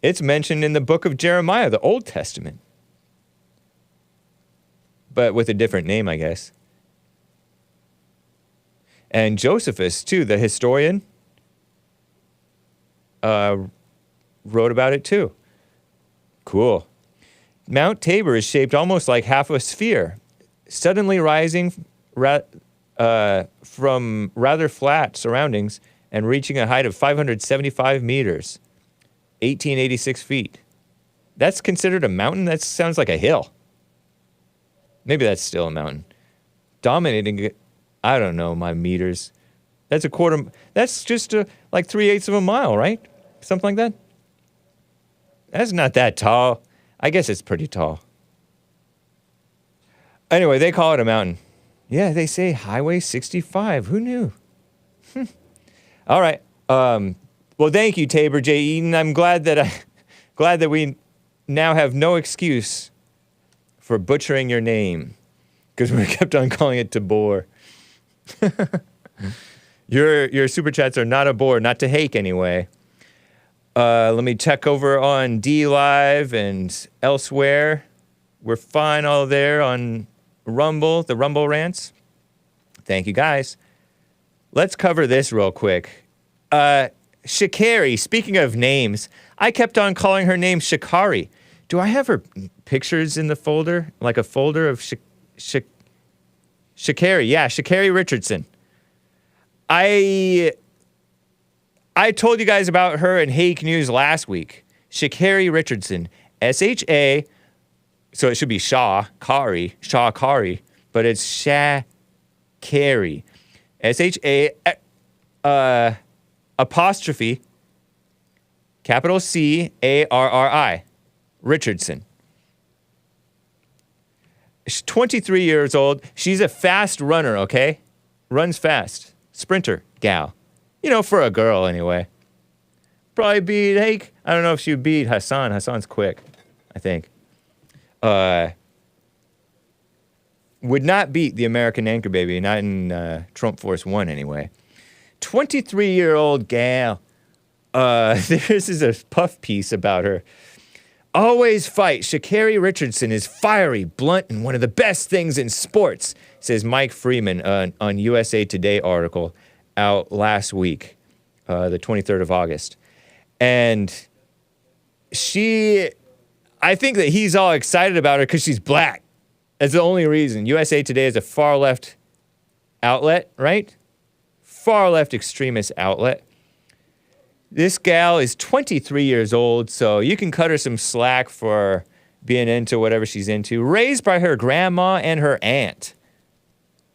It's mentioned in the book of Jeremiah, the Old Testament. But with a different name, I guess. And Josephus, too, the historian, wrote about it, too. Cool. Mount Tabor is shaped almost like half a sphere, suddenly rising from rather flat surroundings and reaching a height of 575 meters, 1,886 feet. That's considered a mountain? That sounds like a hill. Maybe that's still a mountain. Dominating, I don't know, my meters. That's just like 3/8 of a mile, right? Something like that. That's not that tall. I guess it's pretty tall. Anyway, they call it a mountain. Yeah, they say Highway 65. Who knew? All right. Well, thank you, Tabor J. Eaton. I'm glad that we now have no excuse for butchering your name, because we kept on calling it Tabor. Your super chats are not a bore, not to Hake anyway. Let me check over on D Live and elsewhere. We're fine all there on Rumble, the Rumble rants. Thank you, guys. Let's cover this real quick. Sha'Carri, speaking of names, I kept on calling her name Sha'Carri. Do I have her pictures in the folder? Like a folder of Sha'Carri? Yeah, Sha'Carri Richardson. I told you guys about her in Hake News last week. Sha'Carri Richardson. S-H-A, so it should be Sha'Carri, but it's Sha'Carri. S-H-A apostrophe Capital Carri. Richardson. She's 23 years old. She's a fast runner, okay? Runs fast. Sprinter gal. You know, for a girl anyway. Probably beat Hake. I don't know if she would beat Hassan. Hassan's quick, I think. Would not beat the American Anchor Baby, not in Trump Force 1 anyway. 23-year-old gal. This is a puff piece about her. Always fight. Sha'Carri Richardson is fiery, blunt, and one of the best things in sports, says Mike Freeman on USA Today article out last week, the 23rd of August. And I think that he's all excited about her because she's black. That's the only reason. USA Today is a far left outlet, right? Far left extremist outlet. This gal is 23 years old, so you can cut her some slack for being into whatever she's into. Raised by her grandma and her aunt.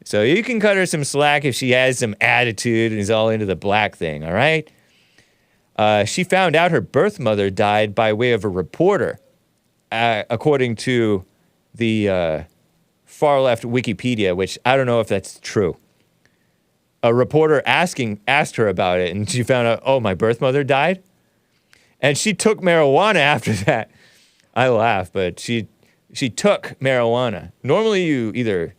So you can cut her some slack if she has some attitude and is all into the black thing, all right? She found out her birth mother died by way of a reporter, according to the far-left Wikipedia, which I don't know if that's true. A reporter asked her about it, and she found out, oh, my birth mother died? And she took marijuana after that. I laugh, but she took marijuana. Normally you either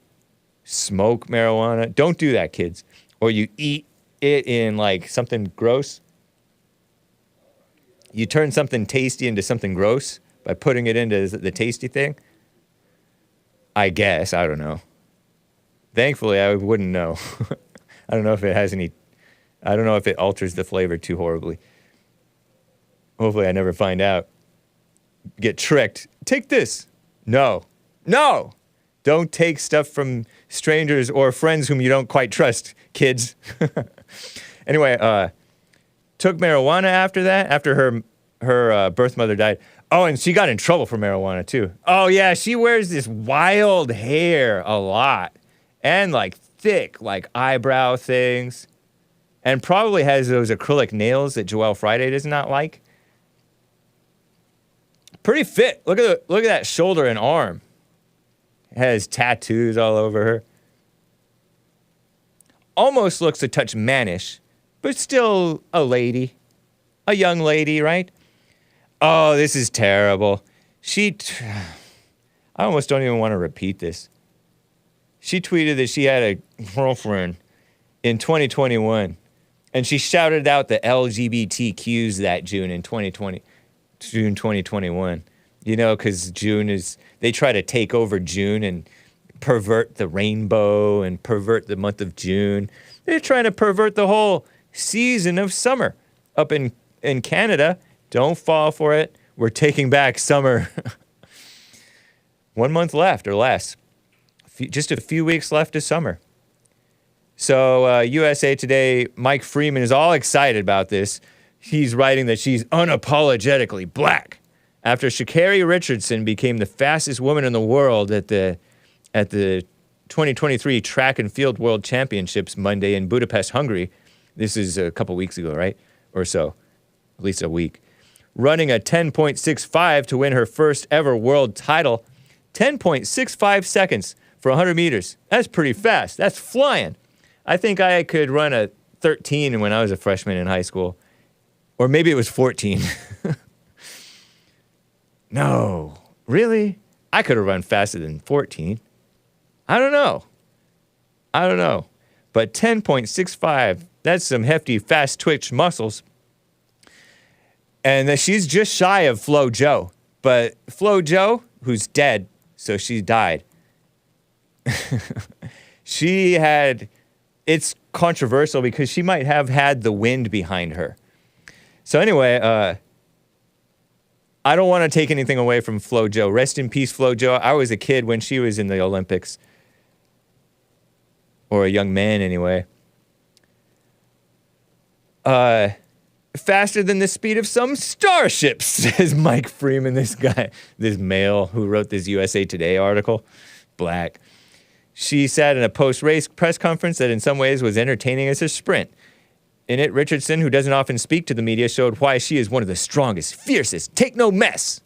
smoke marijuana. Don't do that, kids. Or you eat it in, like, something gross. You turn something tasty into something gross by putting it into the tasty thing. I guess. I don't know. Thankfully, I wouldn't know. I don't know if it has any... I don't know if it alters the flavor too horribly. Hopefully, I never find out. Get tricked. Take this. No. No! Don't take stuff from strangers or friends whom you don't quite trust, kids. Anyway, took marijuana after that, after her birth mother died. Oh, and she got in trouble for marijuana, too. Oh, yeah, she wears this wild hair a lot. And, like, thick, like, eyebrow things. And probably has those acrylic nails that Joelle Friday does not like. Pretty fit. Look at that shoulder and arm. Has tattoos all over her. Almost looks a touch mannish, but still a lady. A young lady, right? Oh, this is terrible. I almost don't even want to repeat this. She tweeted that she had a girlfriend in 2021, and she shouted out the LGBTQs that June 2021. You know, because they try to take over June and pervert the rainbow and pervert the month of June. They're trying to pervert the whole season of summer up in Canada. Don't fall for it. We're taking back summer. 1 month left or less. Just a few weeks left of summer. So USA Today, Mike Freeman is all excited about this. He's writing that she's unapologetically black after Sha'Carri Richardson became the fastest woman in the world at the 2023 Track and Field World Championships Monday in Budapest, Hungary. This is a couple weeks ago, right? Or so. At least a week. Running a 10.65 to win her first ever world title. 10.65 seconds for 100 meters. That's pretty fast. That's flying. I think I could run a 13 when I was a freshman in high school. Or maybe it was 14. No. Really? I could have run faster than 14. I don't know. But 10.65, that's some hefty fast twitch muscles. And she's just shy of Flo Jo. But Flo Jo, who's dead, so she died. It's controversial because she might have had the wind behind her. So anyway, I don't want to take anything away from Flo Jo. Rest in peace, Flo Jo. I was a kid when she was in the Olympics. Or a young man, anyway. Faster than the speed of some starships, says Mike Freeman, this guy, this male who wrote this USA Today article. Black. She said in a post-race press conference that in some ways was entertaining as a sprint. In it, Richardson, who doesn't often speak to the media, showed why she is one of the strongest, fiercest, take no mess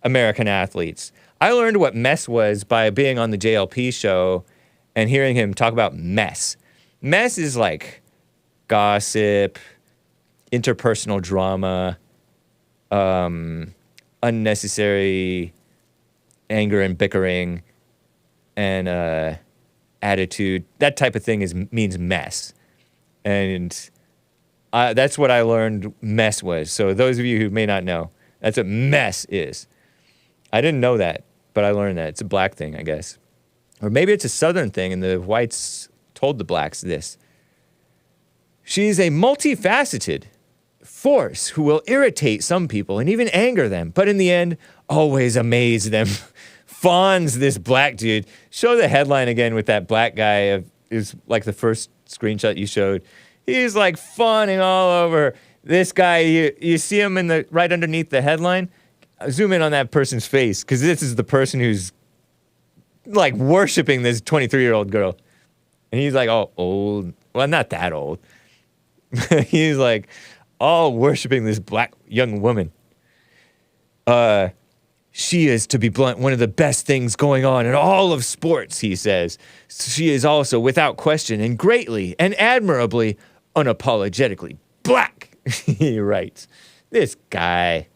American athletes. I learned what mess was by being on the JLP show and hearing him talk about mess. Mess is like gossip, interpersonal drama, unnecessary anger and bickering, and attitude. That type of thing means mess. And that's what I learned mess was. So those of you who may not know, that's what mess is. I didn't know that, but I learned that. It's a black thing, I guess. Or maybe it's a Southern thing, and the whites told the blacks this. She's a multifaceted force who will irritate some people and even anger them, but in the end, always amaze them. Fawns this black dude. Show the headline again with that black guy. Is like the first screenshot you showed. He's like fawning all over this guy. You see him right underneath the headline. Zoom in on that person's face, because this is the person who's like worshiping this 23-year-old girl. And he's like, oh, old. Well, not that old. He's like all worshiping this black young woman. She is, to be blunt, one of the best things going on in all of sports, he says. She is also, without question, and greatly and admirably, unapologetically black, he writes. This guy,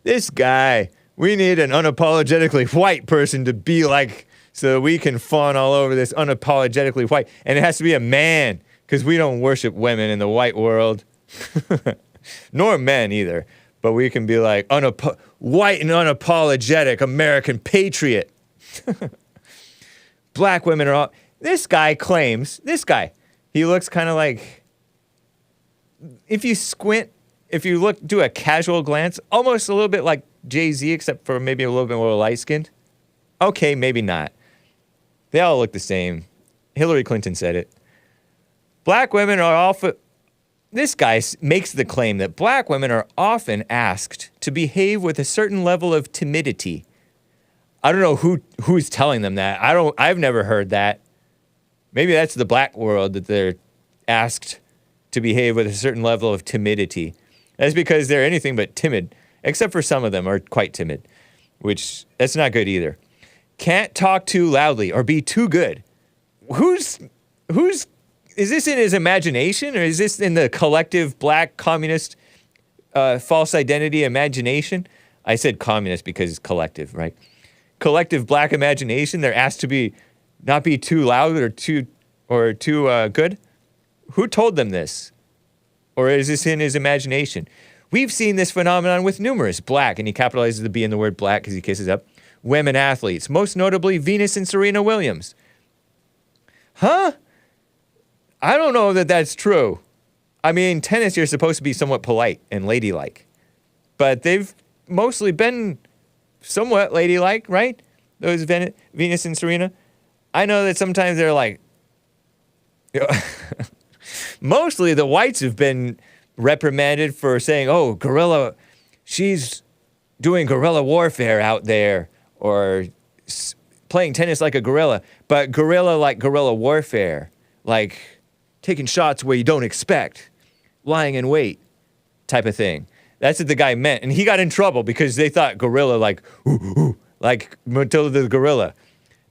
we need an unapologetically white person to be like, so we can fawn all over this unapologetically white. And it has to be a man, because we don't worship women in the white world, nor men either. But we can be like, white and unapologetic American patriot. Black women are all... This guy claims, he looks kind of like... If you squint, if you do a casual glance, almost a little bit like Jay-Z, except for maybe a little bit more light-skinned. Okay, maybe not. They all look the same. Hillary Clinton said it. Black women are often... This guy makes the claim that black women are often asked to behave with a certain level of timidity. I don't know who's telling them that. I've never heard that. Maybe that's the black world, that they're asked to behave with a certain level of timidity. That's because they're anything but timid, except for some of them are quite timid, which that's not good either. Can't talk too loudly or be too good. Who's is this in his imagination, or is this in the collective black communist false identity imagination? I said communist because it's collective, right? Collective black imagination. They're asked to not be too loud or too good. Who told them this? Or is this in his imagination? We've seen this phenomenon with numerous black, and he capitalizes the B in the word black because he kisses up, women athletes, most notably Venus and Serena Williams. Huh? I don't know that that's true. I mean, tennis, you're supposed to be somewhat polite and ladylike. But they've mostly been somewhat ladylike, right? Those Venus and Serena. I know that sometimes they're like... Mostly the whites have been reprimanded for saying, oh, she's doing guerrilla warfare out there, or playing tennis like a gorilla. But guerrilla like guerrilla warfare, like... taking shots where you don't expect, lying in wait type of thing. That's what the guy meant. And he got in trouble because they thought gorilla like, like Matilda the gorilla.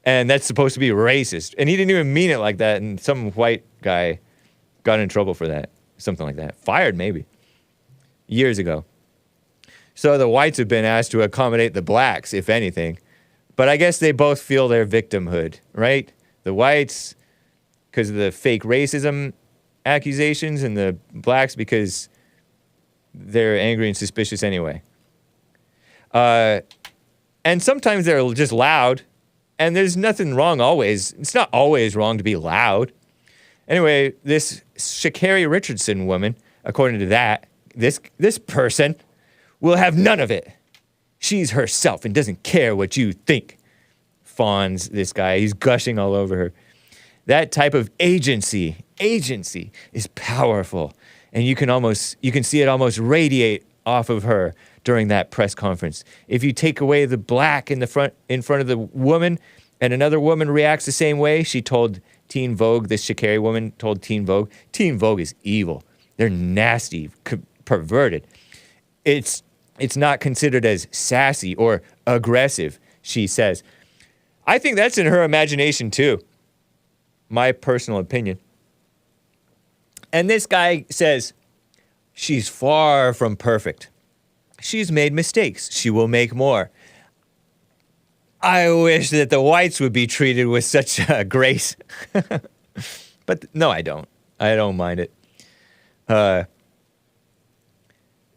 And that's supposed to be racist. And he didn't even mean it like that. And some white guy got in trouble for that. Something like that. Fired maybe. Years ago. So the whites have been asked to accommodate the blacks, if anything. But I guess they both feel their victimhood, right? The whites... because of the fake racism accusations, and the blacks because they're angry and suspicious anyway. And sometimes they're just loud, and there's nothing wrong always. It's not always wrong to be loud. Anyway, this Sha'Carri Richardson woman, according to that, this person will have none of it. She's herself and doesn't care what you think. Fawns this guy. He's gushing all over her. That type of agency is powerful, and you can see it almost radiate off of her during that press conference. If you take away the black in front of the woman, And another woman reacts the same way. She told Teen Vogue, this Sha'Carri woman told Teen Vogue is evil. They're nasty, perverted. It's not considered as sassy or aggressive, she says. I think that's in her imagination too. My personal opinion. And this guy says, she's far from perfect. She's made mistakes. She will make more. I wish that the whites would be treated with such grace. But no, I don't. I don't mind it.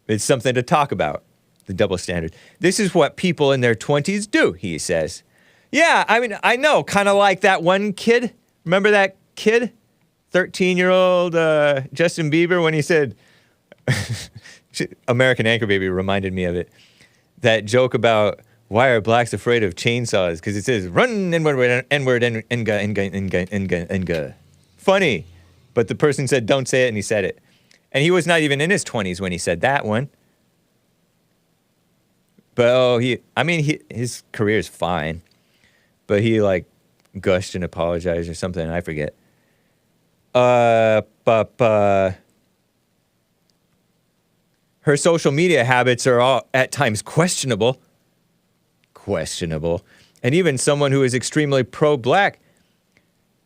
It's something to talk about, the double standard. This is what people in their 20s do, he says. Yeah, I mean, I know, kind of like that one kid. Remember that kid? 13-year-old Justin Bieber, when he said, American Anchor Baby reminded me of it. That joke about, why are blacks afraid of chainsaws? Because it says, run, N-word, N-word, N-ga. Funny. But the person said, don't say it, and he said it. And he was not even in his 20s when he said that one. But, his career is fine. But he, gushed and apologized or something, I forget. Her social media habits are all, at times, questionable. And even someone who is extremely pro-black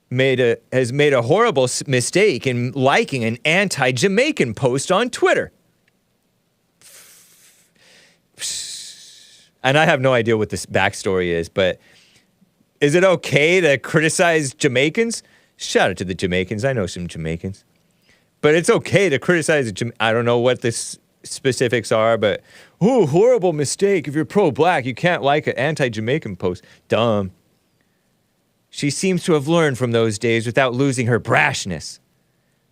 has made a horrible mistake in liking an anti-Jamaican post on Twitter. And I have no idea what this backstory is, but is it okay to criticize Jamaicans? Shout out to the Jamaicans. I know some Jamaicans. But it's okay to criticize I don't know what this specifics are, but horrible mistake. If you're pro-black, you can't like an anti-Jamaican post. Dumb. She seems to have learned from those days without losing her brashness.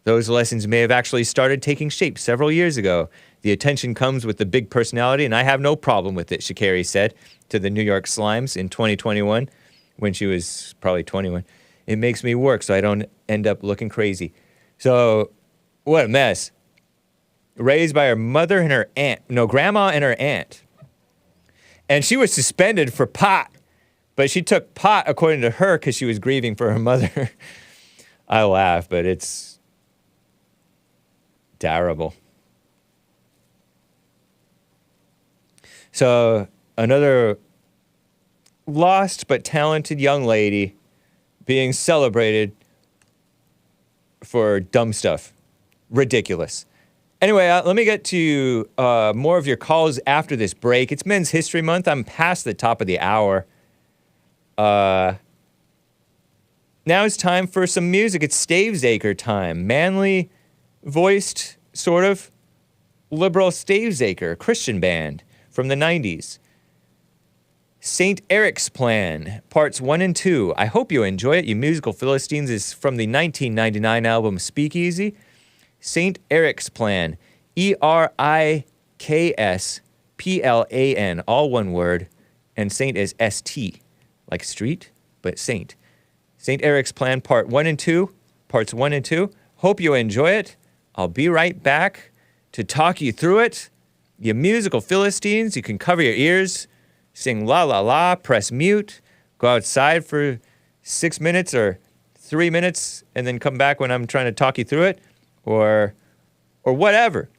Those lessons may have actually started taking shape several years ago. The attention comes with the big personality, and I have no problem with it, Sha'Carri said to the New York Slimes in 2021, when she was probably 21. It makes me work so I don't end up looking crazy. So, what a mess. Raised by her mother and her grandma and her aunt. And she was suspended for pot. But she took pot, according to her, because she was grieving for her mother. I laugh, but it's terrible. So, another lost but talented young lady being celebrated for dumb stuff. Ridiculous. Anyway, let me get to more of your calls after this break. It's Men's History Month. I'm past the top of the hour. Now it's time for some music. It's Stavesacre time. Manly voiced, sort of, liberal Stavesacre, Christian band from the 90s. St. Eriksplan, parts 1 and 2. I hope you enjoy it. You musical Philistines is from the 1999 album Speakeasy. St. Eriksplan, E-R-I-K-S-P-L-A-N, all one word, and Saint is S-T, like street, but Saint. St. Eriksplan, part 1 and 2, parts 1 and 2. Hope you enjoy it. I'll be right back to talk you through it. You musical Philistines, you can cover your ears, sing la la la, press mute, go outside for 6 minutes or 3 minutes, and then come back when I'm trying to talk you through it, or whatever.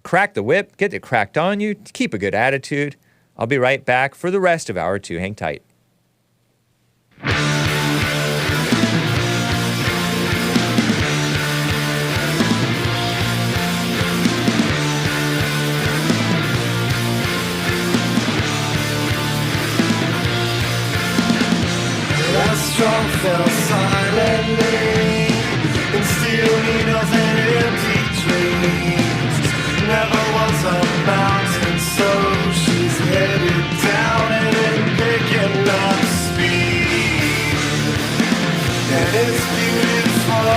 Crack the whip, get it cracked on you, keep a good attitude. I'll be right back for the rest of hour 2. Hang tight. Strong fell silently, and still needles and empty dreams. Never was a mountain, so she's headed down and picking up speed. And it's beautiful.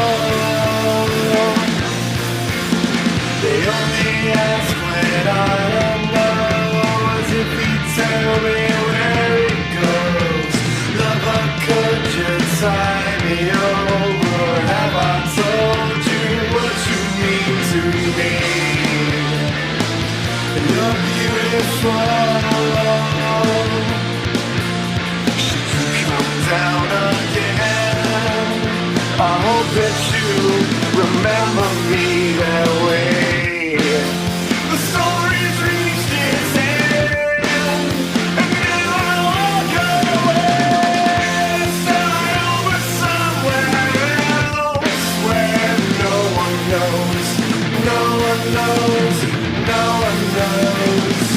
They only ask when I don't know, as if you tell me where it goes. Lover, could you tie me over? Have I told you what you mean to me? You're beautiful. Should you come down? remember me that way. The story's reached its end, and now I walk away, start over somewhere else, where no one knows, no one knows, no one knows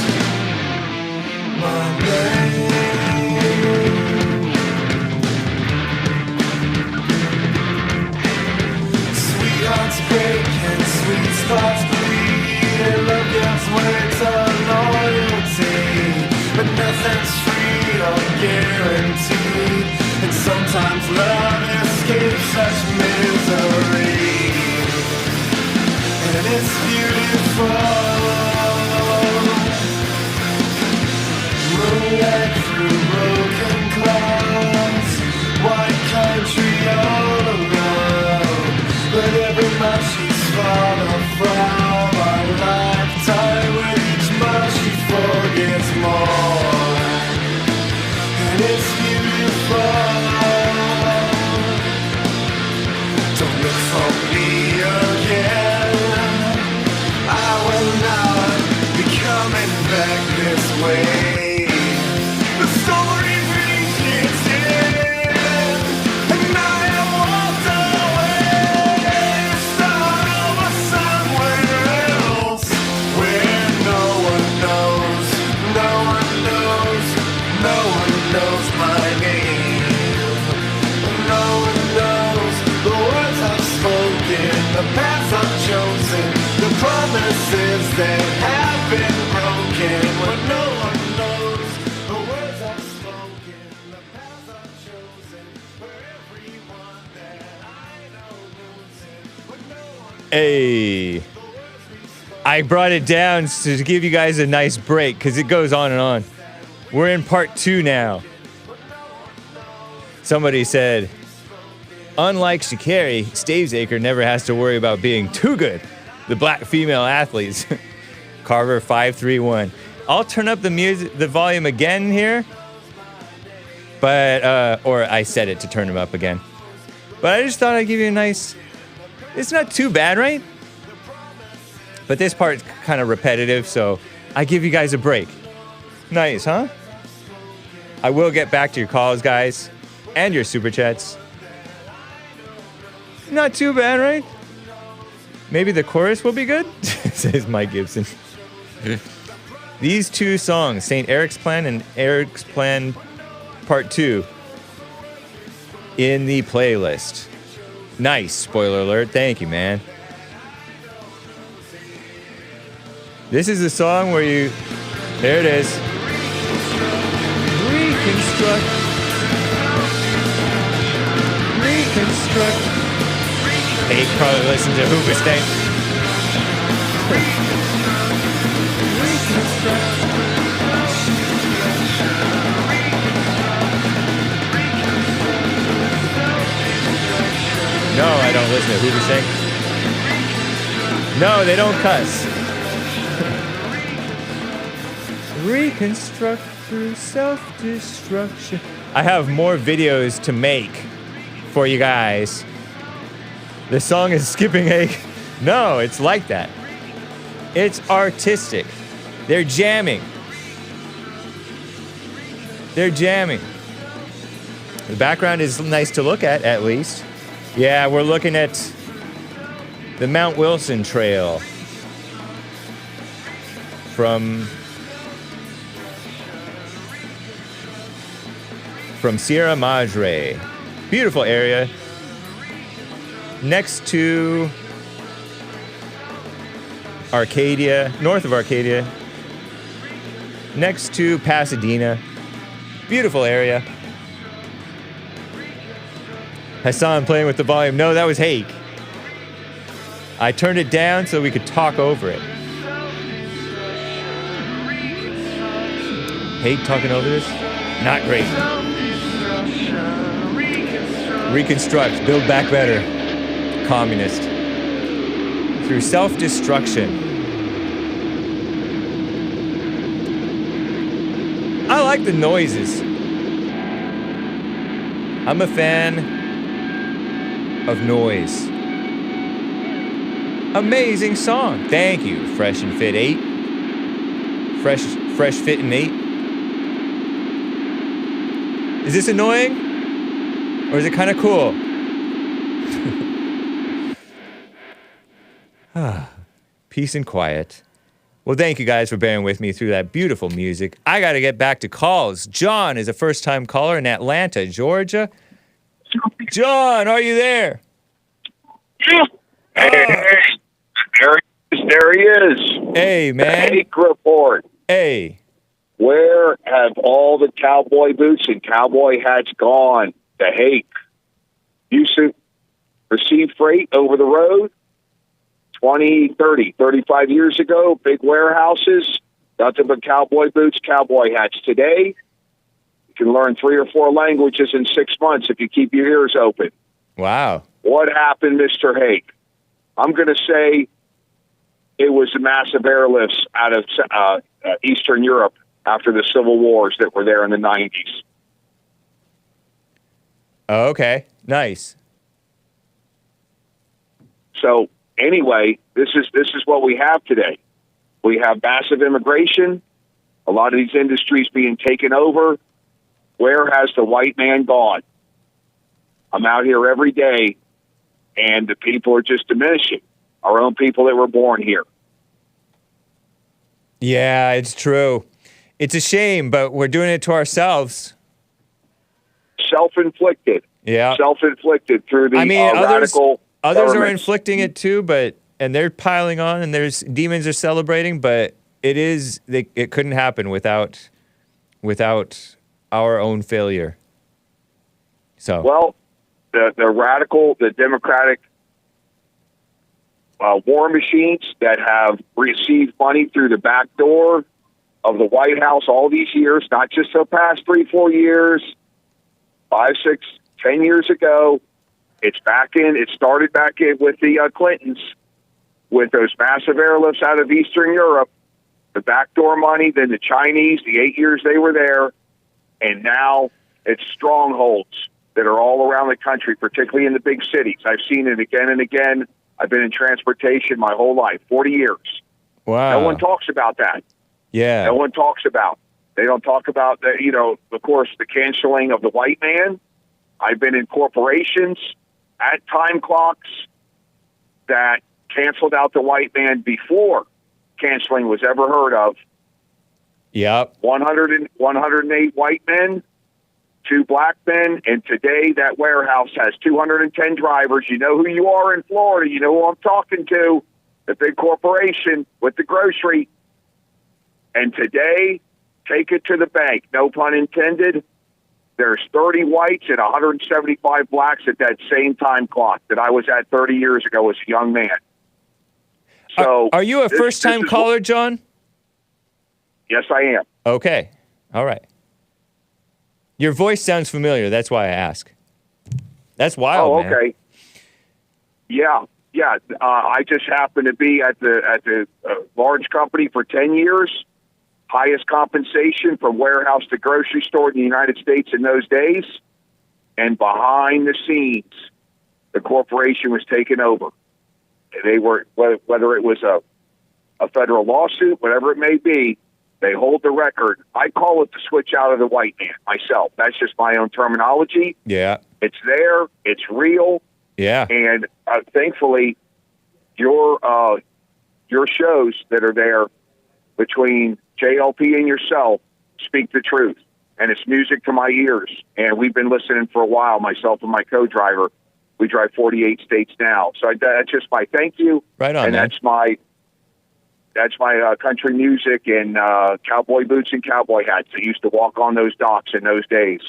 my name. Sweethearts break and sweet spots bleed, and love gives way to loyalty, but nothing's free or guaranteed, and sometimes love escapes such misery, and it's beautiful. Moonlight through broken clouds, white country all around, but every month she's farther from our lifetime. With each month she forgets more, and it's beautiful. Don't look for me again, I will not be coming back this way. The story's reached its end, and I have walked away, start over somewhere else, where no one knows, no one knows, no one knows my name. No one knows the words I've spoken, the paths I've chosen, the promises that have been broken. When no one knows the words I've spoken, the paths I've chosen, for everyone that I know losing. When no one Hey. I brought it down to give you guys a nice break because it goes on and on. We're in part 2 now. Somebody said, unlike Sha'Carri, Stavesacre never has to worry about being too good. The black female athletes. Carver 531. I'll turn up the music, the volume again here. But, or I set it to turn them up again. But I just thought I'd give you a nice, it's not too bad, right? But this part's kind of repetitive, so I give you guys a break. Nice, huh? I will get back to your calls, guys, and your super chats. Not too bad, right? Maybe the chorus will be good, says Mike Gibson. These two songs, St. Eriksplan and Eriksplan Part 2, in the playlist. Nice, spoiler alert. Thank you, man. This is the song where you... There it is. Reconstruct. Reconstruct. Hake probably listened to Hoobastank. No, I don't listen to Hoobastank. No, they don't cuss. Reconstruct through self-destruction. I have more videos to make for you guys. The song is Skipping Hake. No, it's like that. It's artistic. They're jamming. They're jamming. The background is nice to look at least. Yeah, we're looking at the Mount Wilson Trail from Sierra Madre. Beautiful area. Next to Arcadia, north of Arcadia. Next to Pasadena. Beautiful area. Hassan playing with the volume. No, that was Hake. I turned it down so we could talk over it. Hake talking over this? Not great. Reconstruct, build back better. Communist. Through self-destruction. I like the noises. I'm a fan of noise. Amazing song. Thank you, Fresh and Fit 8. Fresh Fit and 8. Is this annoying? Or is it kind of cool? Peace and quiet. Well, thank you guys for bearing with me through that beautiful music. I got to get back to calls. John is a first-time caller in Atlanta, Georgia. John, are you there? Yeah. There he is. Hey, man. The Hake report. Hey. Where have all the cowboy boots and cowboy hats gone? The Hake. Used to receive freight over the road 20, 30, 35 years ago. Big warehouses. Nothing but cowboy boots, cowboy hats. Today, you can learn 3 or 4 languages in 6 months if you keep your ears open. Wow. What happened, Mr. Hake? I'm going to say it was the massive airlifts out of Eastern Europe after the civil wars that were there in the 90s. Oh, okay. Nice. So anyway, this is what we have today. We have massive immigration, a lot of these industries being taken over. Where has the white man gone? I'm out here every day, and the people are just diminishing. Our own people that were born here. Yeah, it's true. It's a shame, but we're doing it to ourselves. Self-inflicted. Yeah. Self-inflicted through the radical others are governments. inflicting it too, and they're piling on, and there's demons are celebrating, but it couldn't happen without our own failure. So Well, the Democratic war machines that have received money through the back door of the White House all these years, not just the past 3-4 years, 5, 6, 10 years ago. It started back in with the Clintons, with those massive airlifts out of Eastern Europe, the backdoor money, then the Chinese, the 8 years they were there, and now it's strongholds that are all around the country, particularly in the big cities. I've seen it again and again. I've been in transportation my whole life, 40 years. wow. No one talks about that. Yeah. No one talks about. They don't talk about the, of course, the canceling of the white man. I've been in corporations at time clocks that canceled out the white man before canceling was ever heard of. Yep. 108 white men, 2 black men, and today that warehouse has 210 drivers. You know who you are in Florida. You know who I'm talking to, the big corporation with the grocery. And today, take it to the bank, no pun intended, there's 30 whites and 175 blacks at that same time clock that I was at 30 years ago as a young man. So, are you a first-time caller, John? Yes, I am. Okay. All right. Your voice sounds familiar. That's why I ask. That's wild, man. Okay. Yeah. I just happened to be at the large company for 10 years. Highest compensation from warehouse to grocery store in the United States in those days. And behind the scenes, the corporation was taken over. They were, whether it was a federal lawsuit, whatever it may be, they hold the record. I call it the switch out of the white man myself. That's just my own terminology. Yeah. It's there. It's real. Yeah. And thankfully, your shows that are there between JLP and yourself speak the truth. And it's music to my ears. And we've been listening for a while, myself and my co-driver. We drive 48 states now. So that's just my thank you. Right on, and man. That's my country music and cowboy boots and cowboy hats that used to walk on those docks in those days.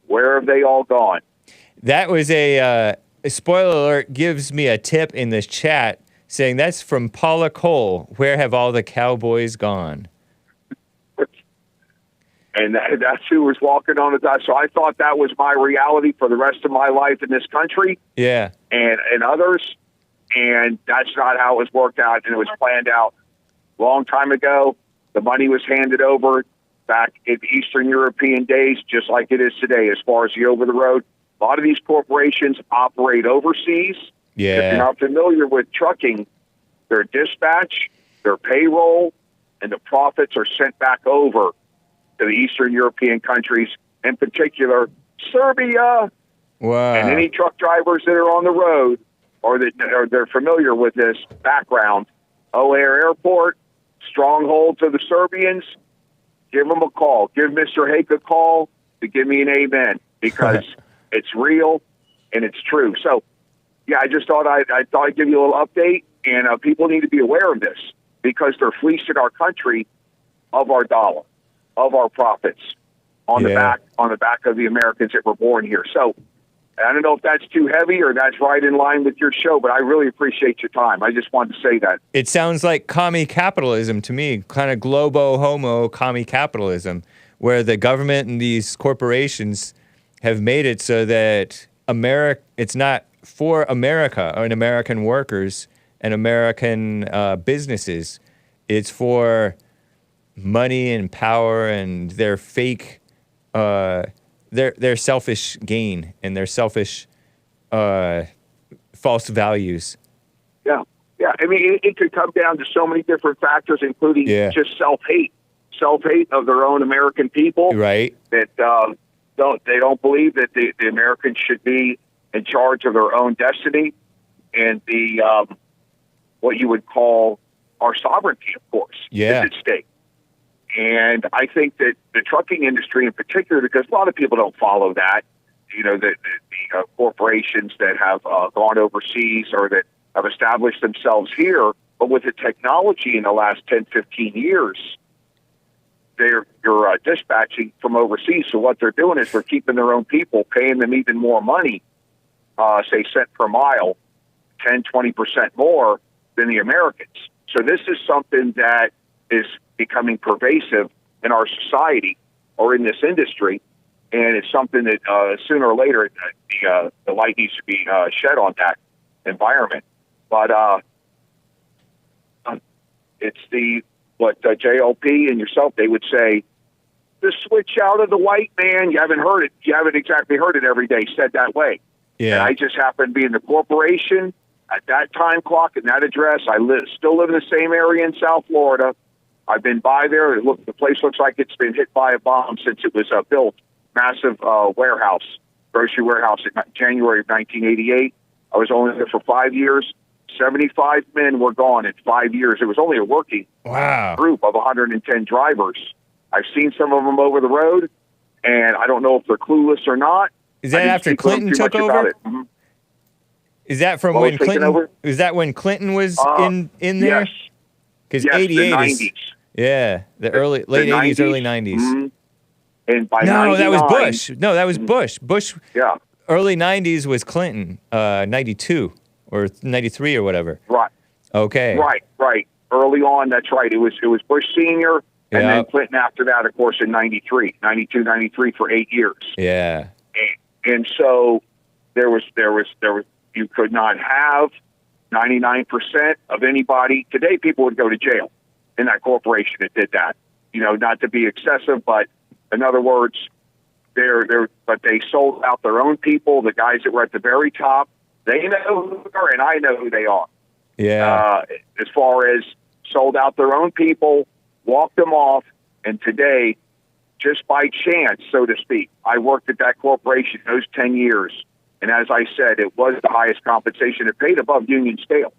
Where have they all gone? That was a spoiler alert gives me a tip in this chat saying that's from Paula Cole. Where have all the cowboys gone? And that's who was walking on the dock. So I thought that was my reality for the rest of my life in this country. Yeah. And others. And that's not how it was worked out. And it was planned out a long time ago. The money was handed over back in Eastern European days, just like it is today, as far as the over-the-road. A lot of these corporations operate overseas. Yeah. If you're not familiar with trucking, their dispatch, their payroll, and the profits are sent back over to the Eastern European countries, in particular Serbia. Wow. And any truck drivers that are on the road or they're familiar with this background, O'Hare Airport, strongholds of the Serbians, give them a call. Give Mr. Hake a call to give me an amen, because it's real and it's true. So, yeah, I just thought I'd give you a little update, and people need to be aware of this, because they're fleecing our country of our dollar, of our profits on the back of the Americans that were born here. So I don't know if that's too heavy or that's right in line with your show, but I really appreciate your time. I just wanted to say that. It sounds like commie capitalism to me, kind of globo homo commie capitalism, where the government and these corporations have made it so that it's not for America and American workers and American businesses. It's for money and power and their fake, their selfish gain and their selfish false values. Yeah. I mean, it could come down to so many different factors, including just self-hate of their own American people. Right. That they don't believe that the Americans should be in charge of their own destiny and the what you would call our sovereignty, of course, is at stake. And I think that the trucking industry in particular, because a lot of people don't follow that, the corporations that have gone overseas or that have established themselves here, but with the technology in the last 10, 15 years, you're dispatching from overseas. So what they're doing is they're keeping their own people, paying them even more money, say cent per mile, 10, 20% more than the Americans. So this is something that is becoming pervasive in our society or in this industry, and it's something that sooner or later the light needs to be shed on that environment. But it's what JLP and yourself, they would say, the switch out of the white man. You haven't heard it. You haven't exactly heard it every day said that way. Yeah. And I just happen to be in the corporation at that time clock and that address. I still live in the same area in South Florida. I've been by there. The place looks like it's been hit by a bomb since it was built. Massive warehouse, grocery warehouse in January of 1988. I was only there for 5 years. 75 men were gone in 5 years. It was only a working group of 110 drivers. I've seen some of them over the road, and I don't know if they're clueless or not. Is that after Clinton took over? Mm-hmm. Is that from when Clinton? Is that when Clinton was in there? Yes. Because 88 the 90s. is late 80s, early 90s. Mm-hmm. And by that was Bush. No, that was Bush. Bush. Yeah. Early 90s was Clinton, 92 or 93 or whatever. Right. Okay. Right. Early on, that's right. It was Bush Sr. and then Clinton after that, of course, in 92, 93 for 8 years. Yeah. And so there was you could not have 99% of anybody. Today, people would go to jail in that corporation that did that. Not to be excessive, but in other words, but they sold out their own people. The guys that were at the very top, they know who they are, and I know who they are. Yeah. As far as sold out their own people, walked them off, and today, just by chance, so to speak, I worked at that corporation those 10 years. And as I said, it was the highest compensation. It paid above union scale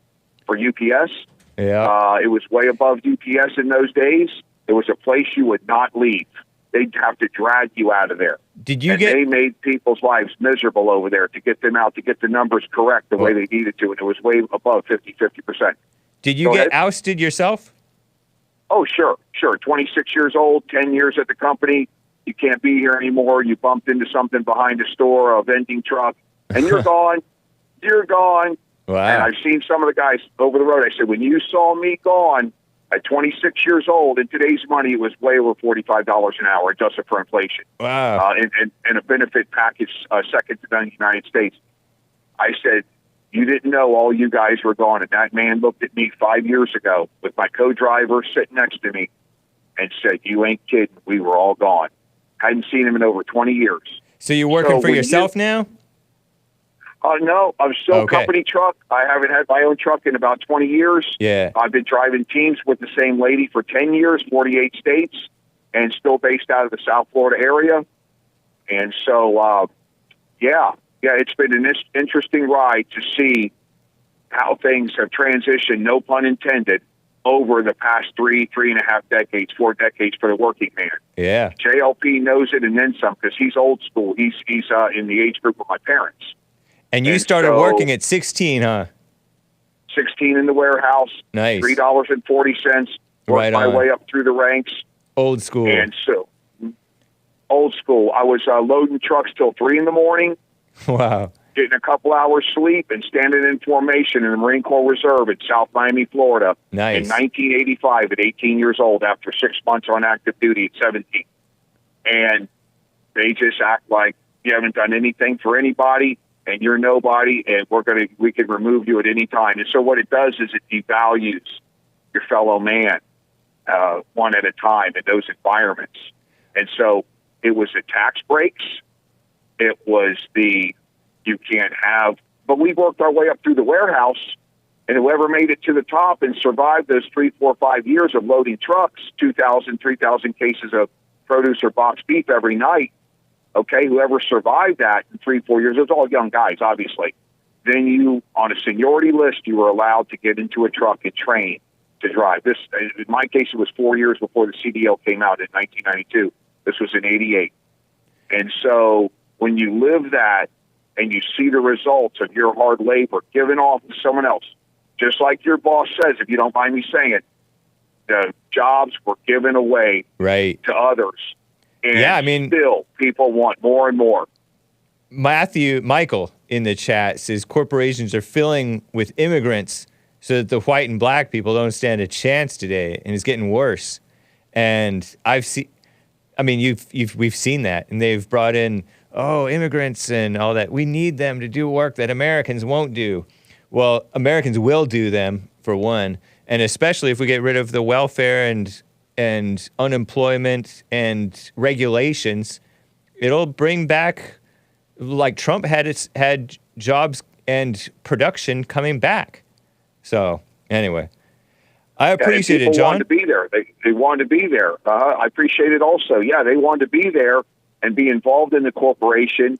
for UPS. Yeah. It was way above UPS in those days. It was a place you would not leave. They'd have to drag you out of there. They made people's lives miserable over there to get them out, to get the numbers correct the way they needed to. And it was way above 50%. Did you get ousted yourself? Oh, sure. 26 years old, 10 years at the company. You can't be here anymore. You bumped into something behind a store, a vending truck, and you're gone. You're gone. Wow. And I've seen some of the guys over the road. I said, when you saw me gone at 26 years old, in today's money, it was way over $45 an hour, adjusted for inflation. Wow. And a benefit package second to none in the United States. I said, you didn't know all you guys were gone. And that man looked at me 5 years ago with my co-driver sitting next to me and said, you ain't kidding. We were all gone. Hadn't seen him in over 20 years. So you're working for yourself now? No, I'm still Okay. company truck. I haven't had my own truck in about 20 years. Yeah. I've been driving teams with the same lady for 10 years, 48 states, and still based out of the South Florida area. And so, it's been an interesting ride to see how things have transitioned, no pun intended, over the past 3.5 decades, 4 decades for the working man. Yeah. JLP knows it and then some because he's old school. He's in the age group of my parents. And you And started so- working at 16, huh? 16 in the warehouse, Nice. $3.40, worked Right my on. way up through the ranks. Old school. And so, old school. I was loading trucks till 3 in the morning, Wow. getting a couple hours sleep, and standing in formation in the Marine Corps Reserve in South Miami, Florida Nice. in 1985 at 18 years old after 6 months on active duty at 17. And they just act like you haven't done anything for anybody and you're nobody, and we can remove you at any time. And so what it does is it devalues your fellow man one at a time in those environments. And so it was the tax breaks. It was you can't have, but we worked our way up through the warehouse, and whoever made it to the top and survived those 3, 4, 5 years of loading trucks, 2,000, 3,000 cases of produce or boxed beef every night, okay, whoever survived that in 3, 4 years, it was all young guys, obviously. Then you, on a seniority list, you were allowed to get into a truck and train to drive. This, in my case, it was 4 years before the CDL came out in 1992. This was in 88. And so when you live that and you see the results of your hard labor given off to someone else, just like your boss says, if you don't mind me saying it, the jobs were given away Right. to others. And Yeah, I mean- still people want more and more. Michael in the chat says corporations are filling with immigrants so that the white and black people don't stand a chance today, and it's getting worse. And we've seen that, and they've brought in, immigrants and all that. We need them to do work that Americans won't do. Well, Americans will do them, for one, and especially if we get rid of the welfare and unemployment and regulations, it'll bring back, like Trump had jobs and production coming back. So anyway, I appreciate it, People John. wanted to be there. They wanted to be there. I appreciate it also. Yeah, they wanted to be there and be involved in the corporation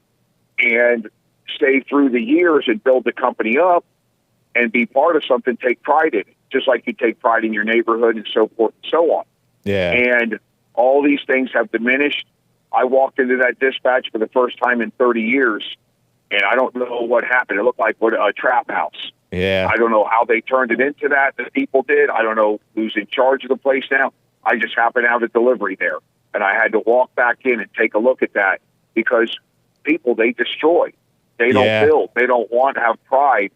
and stay through the years and build the company up and be part of something, take pride in it, just like you take pride in your neighborhood and so forth and so on. Yeah. And all these things have diminished. I walked into that dispatch for the first time in 30 years, and I don't know what happened. It looked like a trap house. Yeah. I don't know how they turned it into that. The people did. I don't know who's in charge of the place now. I just happened to have a delivery there, and I had to walk back in and take a look at that because people, they destroy. They don't build. They don't want to have pride,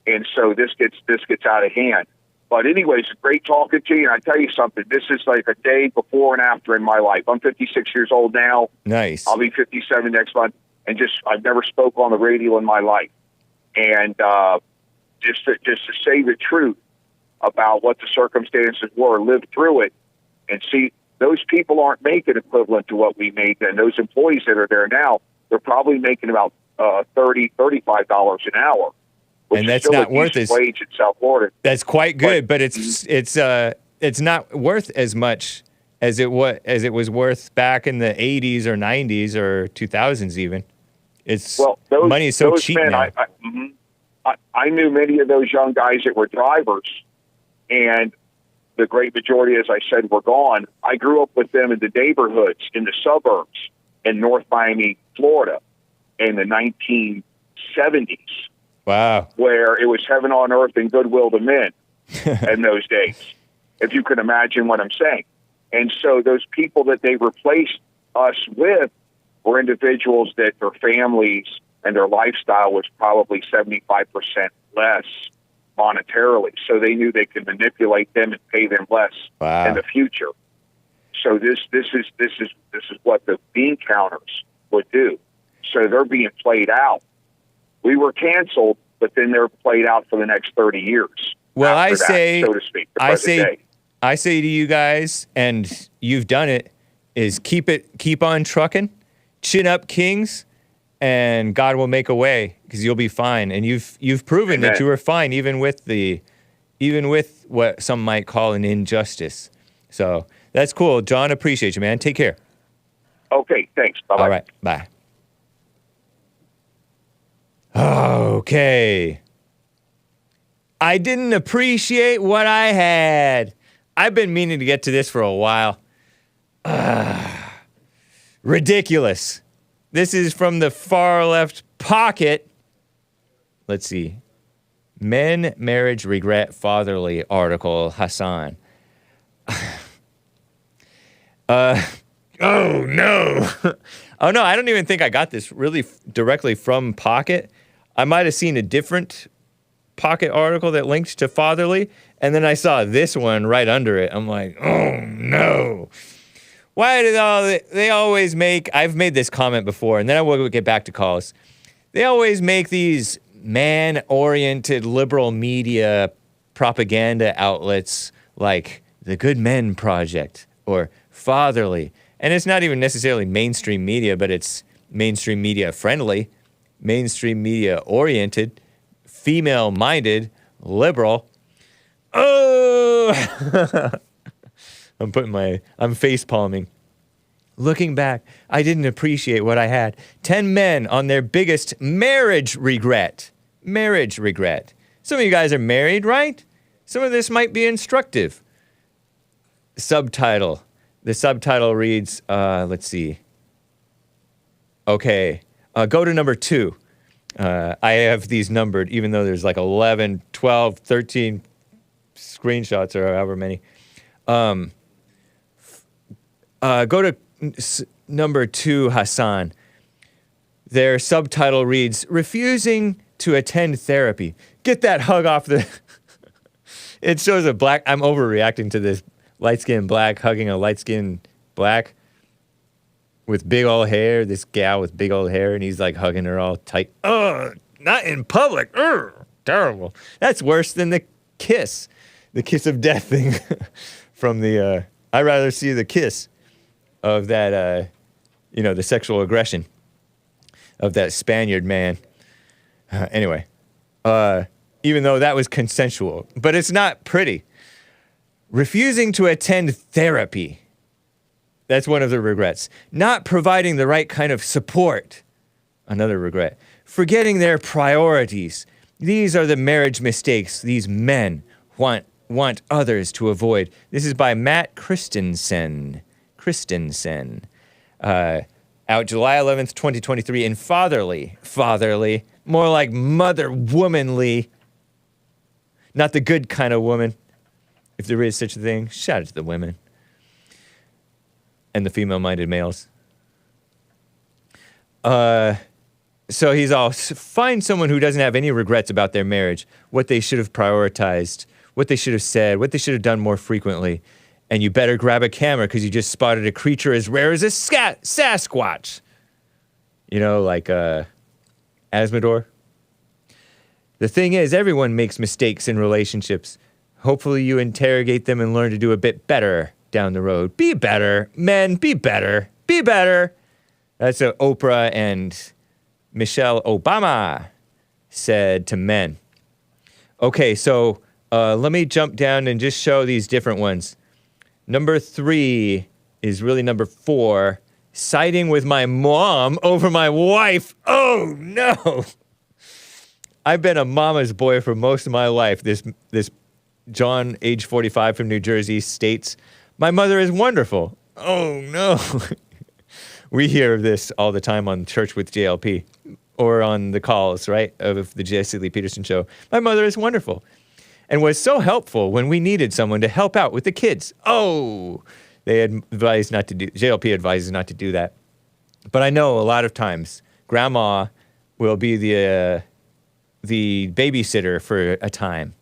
and so this gets out of hand. But anyways, great talking to you. And I tell you something, this is like a day before and after in my life. I'm 56 years old now. Nice. I'll be 57 next month. And I've never spoke on the radio in my life. And just to say the truth about what the circumstances were, live through it, and see those people aren't making equivalent to what we made then. Those employees that are there now, they're probably making about $30, $35 an hour. Which And is that's still not a worth decent wage in South Florida. That's quite good, but it's not worth as much as it was worth back in the 80s or 90s or 2000s even. Money is so those cheap men, now. I knew many of those young guys that were drivers, and the great majority, as I said, were gone. I grew up with them in the neighborhoods, in the suburbs, in North Miami, Florida, in the 1970s. Wow. Where it was heaven on earth and goodwill to men in those days, if you can imagine what I'm saying. And so those people that they replaced us with were individuals that their families and their lifestyle was probably 75% less monetarily. So they knew they could manipulate them and pay them less in the future. So this is what the bean counters would do. So they're being played out. We were canceled, but then they're played out for the next 30 years. Well, I that, say, so to speak, the present day. I say to you guys, and you've done it, is keep on trucking, chin up kings, and God will make a way because you'll be fine. And you've proven that you were fine even with what some might call an injustice. So that's cool. John, appreciate you, man. Take care. Okay, thanks. Bye-bye. All right, bye. Okay. I didn't appreciate what I had. I've been meaning to get to this for a while. Ridiculous. This is from the far left pocket. Let's see. Men, Marriage, Regret, Fatherly article, Hassan. Oh, no. Oh, no, I don't even think I got this really directly from Pocket. I might have seen a different Pocket article that linked to Fatherly, and then I saw this one right under it. I'm like, oh, no. Why do they always make... I've made this comment before, and then I will get back to calls. They always make these man-oriented liberal media propaganda outlets like the Good Men Project or Fatherly. And it's not even necessarily mainstream media, but it's mainstream media friendly, mainstream media oriented, female-minded, liberal. Oh! I'm face-palming. Looking back, I didn't appreciate what I had. 10 men on their biggest marriage regret. Marriage regret. Some of you guys are married, right? Some of this might be instructive. Subtitle. The subtitle reads, let's see. Okay, go to number 2. I have these numbered, even though there's like 11, 12, 13 screenshots or however many. Go to number 2, Hassan. Their subtitle reads, Refusing to Attend Therapy. Get that hug off the... It shows a black... I'm overreacting to this light-skinned black hugging a light-skinned black with big old hair, this gal with big old hair, and he's like hugging her all tight. Oh, not in public. Ugh, terrible. That's worse than the kiss of death thing from the... I'd rather see the kiss of that, the sexual aggression of that Spaniard man. Anyway, even though that was consensual, but it's not pretty. Refusing to attend therapy. That's one of the regrets. Not providing the right kind of support. Another regret. Forgetting their priorities. These are the marriage mistakes these men want others to avoid. This is by Matt Christensen. Out July 11th, 2023 in Fatherly. More like mother womanly. Not the good kind of woman. If there is such a thing, shout out to the women. And the female-minded males. So he's all, find someone who doesn't have any regrets about their marriage, what they should have prioritized, what they should have said, what they should have done more frequently. And you better grab a camera because you just spotted a creature as rare as a Sasquatch. You know, like Asmodor. The thing is, everyone makes mistakes in relationships. Hopefully you interrogate them and learn to do a bit better down the road. Be better. Men, be better. Be better. That's what Oprah and Michelle Obama said to men. Okay, so let me jump down and just show these different ones. Number 3 is really number 4. Siding with my mom over my wife. Oh, no. I've been a mama's boy for most of my life. This John, age 45 from New Jersey, states, my mother is wonderful. Oh, no. We hear of this all the time on Church with JLP or on the calls, right, of the Jesse Lee Peterson show. My mother is wonderful and was so helpful when we needed someone to help out with the kids. Oh, they advise not to do, JLP advises not to do that. But I know a lot of times grandma will be the babysitter for a time.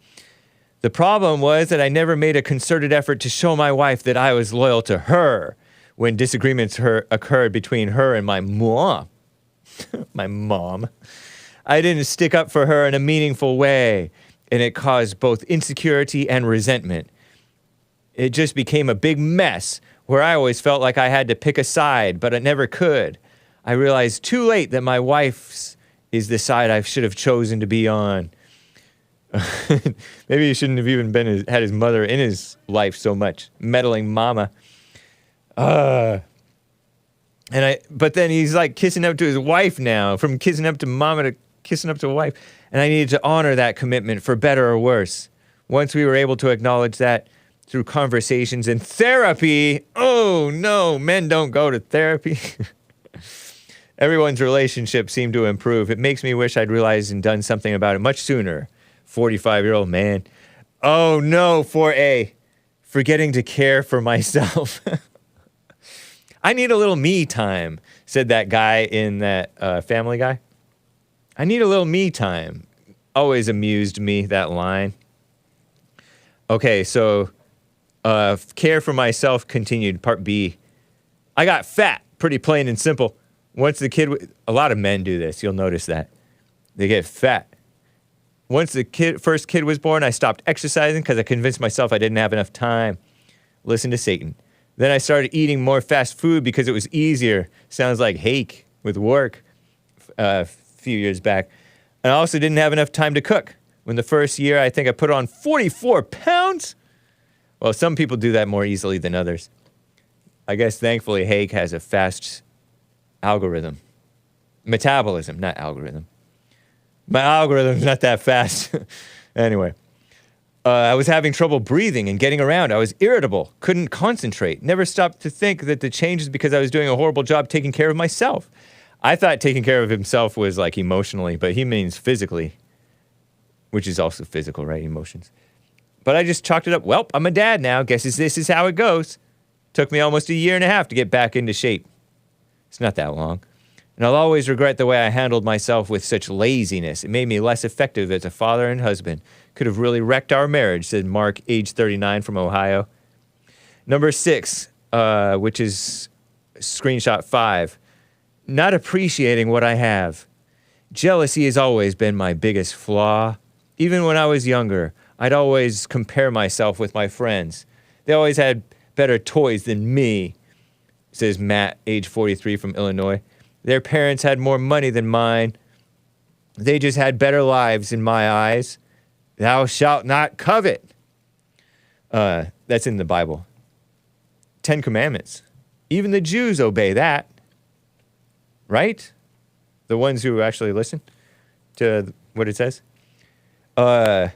The problem was that I never made a concerted effort to show my wife that I was loyal to her when disagreements occurred between her and my mom. My mom. I didn't stick up for her in a meaningful way, and it caused both insecurity and resentment. It just became a big mess where I always felt like I had to pick a side, but I never could. I realized too late that my wife's is the side I should have chosen to be on. Maybe he shouldn't have even had his mother in his life so much. Meddling mama. But then he's like kissing up to his wife now, from kissing up to mama to kissing up to wife. And I needed to honor that commitment for better or worse. Once we were able to acknowledge that through conversations and therapy, oh no, men don't go to therapy. Everyone's relationship seemed to improve. It makes me wish I'd realized and done something about it much sooner. 45-year-old man. Oh no, 4A. Forgetting to care for myself. I need a little me time, said that guy in that Family Guy. I need a little me time. Always amused me, that line. Okay, so care for myself continued, part B. I got fat, pretty plain and simple. Once the kid, a lot of men do this, you'll notice that. They get fat. Once the first kid was born, I stopped exercising because I convinced myself I didn't have enough time. Listen to Satan. Then I started eating more fast food because it was easier. Sounds like Hake with work a few years back. And I also didn't have enough time to cook. When the first year, I think I put on 44 pounds. Well, some people do that more easily than others. I guess thankfully Hake has a fast algorithm. Metabolism, not algorithm. My algorithm's not that fast. Anyway. I was having trouble breathing and getting around. I was irritable, couldn't concentrate, never stopped to think that the change is because I was doing a horrible job taking care of myself. I thought taking care of himself was like emotionally, but he means physically, which is also physical, right? Emotions. But I just chalked it up. Well, I'm a dad now. Guess this is how it goes. Took me almost a year and a half to get back into shape. It's not that long. And I'll always regret the way I handled myself with such laziness. It made me less effective as a father and husband. Could have really wrecked our marriage, said Mark, age 39 from Ohio. Number 6, which is screenshot 5. Not appreciating what I have. Jealousy has always been my biggest flaw. Even when I was younger, I'd always compare myself with my friends. They always had better toys than me, says Matt, age 43 from Illinois. Their parents had more money than mine. They just had better lives in my eyes. Thou shalt not covet. That's in the Bible. 10 Commandments. Even the Jews obey that. Right? The ones who actually listen to what it says. I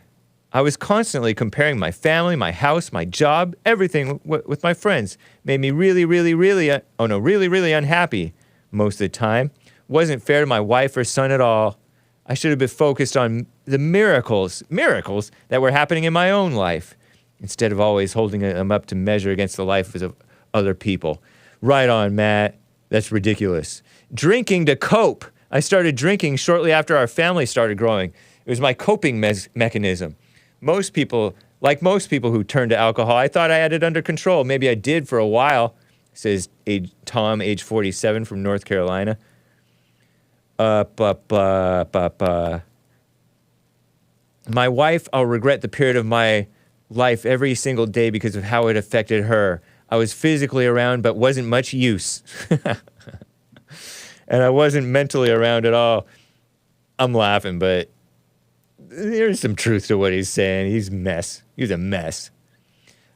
was constantly comparing my family, my house, my job, everything with my friends. Made me really, really unhappy most of the time. Wasn't fair to my wife or son at all. I should have been focused on the miracles that were happening in my own life, instead of always holding them up to measure against the life of other people. Right on, Matt. That's ridiculous. Drinking to cope. I started drinking shortly after our family started growing. It was my coping mechanism. Most people who turn to alcohol, I thought I had it under control. Maybe I did for a while, says Tom, age 47 from North Carolina. My wife, I'll regret the period of my life every single day because of how it affected her. I was physically around, but wasn't much use. And I wasn't mentally around at all. I'm laughing, but there's some truth to what he's saying. He's a mess.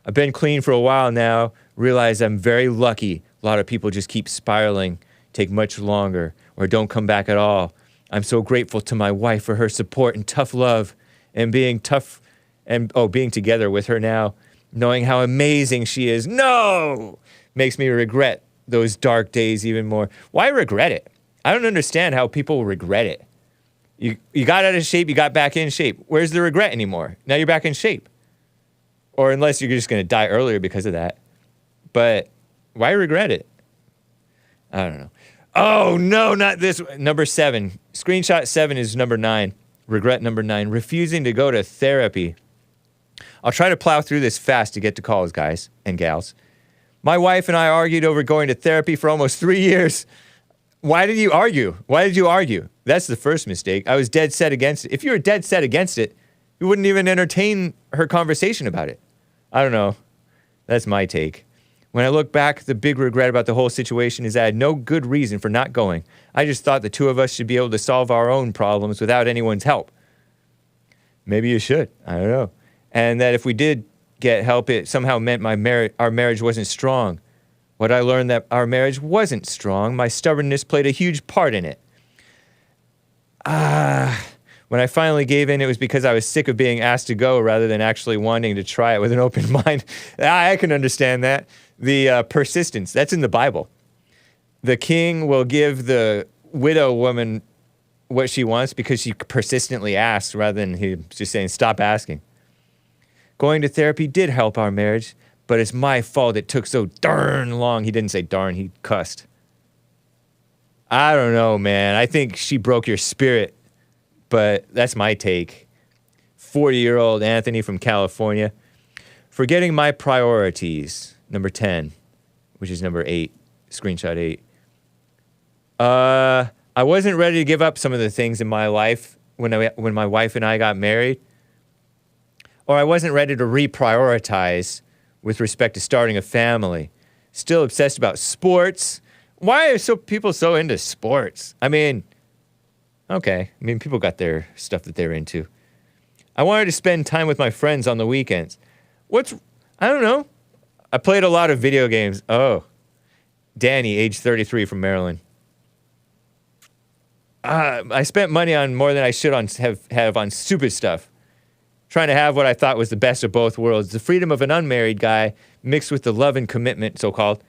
I've been clean for a while now. Realize I'm very lucky. A lot of people just keep spiraling, take much longer, or don't come back at all. I'm so grateful to my wife for her support and tough love, and being together with her now, knowing how amazing she is. No! Makes me regret those dark days even more. Why regret it? I don't understand how people regret it. You got out of shape, you got back in shape. Where's the regret anymore? Now you're back in shape. Or unless you're just going to die earlier because of that. But why regret it? I don't know. Oh, no, not this. Number 7. Screenshot 7 is number 9. Regret number 9. Refusing to go to therapy. I'll try to plow through this fast to get to calls, guys and gals. My wife and I argued over going to therapy for almost 3 years. Why did you argue? That's the first mistake. I was dead set against it. If you were dead set against it, you wouldn't even entertain her conversation about it. I don't know. That's my take. When I look back, the big regret about the whole situation is that I had no good reason for not going. I just thought the two of us should be able to solve our own problems without anyone's help. Maybe you should. I don't know. And that if we did get help, it somehow meant our marriage wasn't strong. What I learned that our marriage wasn't strong. My stubbornness played a huge part in it. When I finally gave in, it was because I was sick of being asked to go rather than actually wanting to try it with an open mind. I can understand that. The persistence, that's in the Bible. The king will give the widow woman what she wants because she persistently asks rather than he just saying, stop asking. Going to therapy did help our marriage, but it's my fault it took so darn long. He didn't say darn, he cussed. I don't know, man. I think she broke your spirit, but that's my take. 40-year-old Anthony from California. Forgetting my priorities, number 10, which is number 8, screenshot 8. I wasn't ready to give up some of the things in my life when my wife and I got married, or I wasn't ready to reprioritize with respect to starting a family. Still obsessed about sports. Why are people so into sports? I mean, okay. I mean, people got their stuff that they're into. I wanted to spend time with my friends on the weekends. I don't know. I played a lot of video games. Oh. Danny, age 33 from Maryland. I spent money on more than I should have on stupid stuff. Trying to have what I thought was the best of both worlds. The freedom of an unmarried guy mixed with the love and commitment, so-called,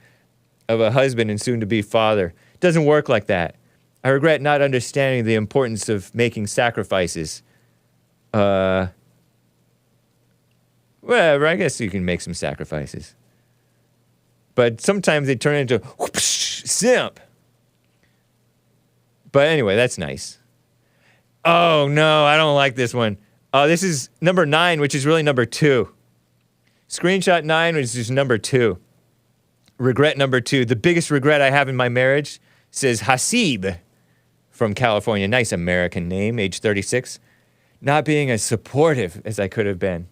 of a husband and soon-to-be father. It doesn't work like that. I regret not understanding the importance of making sacrifices. Whatever, I guess you can make some sacrifices. But sometimes they turn into whoosh, simp. But anyway, that's nice. Oh, no, I don't like this one. This is number 9, which is really number 2. Screenshot 9, which is number 2. Regret number 2. The biggest regret I have in my marriage, says Hasib from California. Nice American name, age 36. Not being as supportive as I could have been.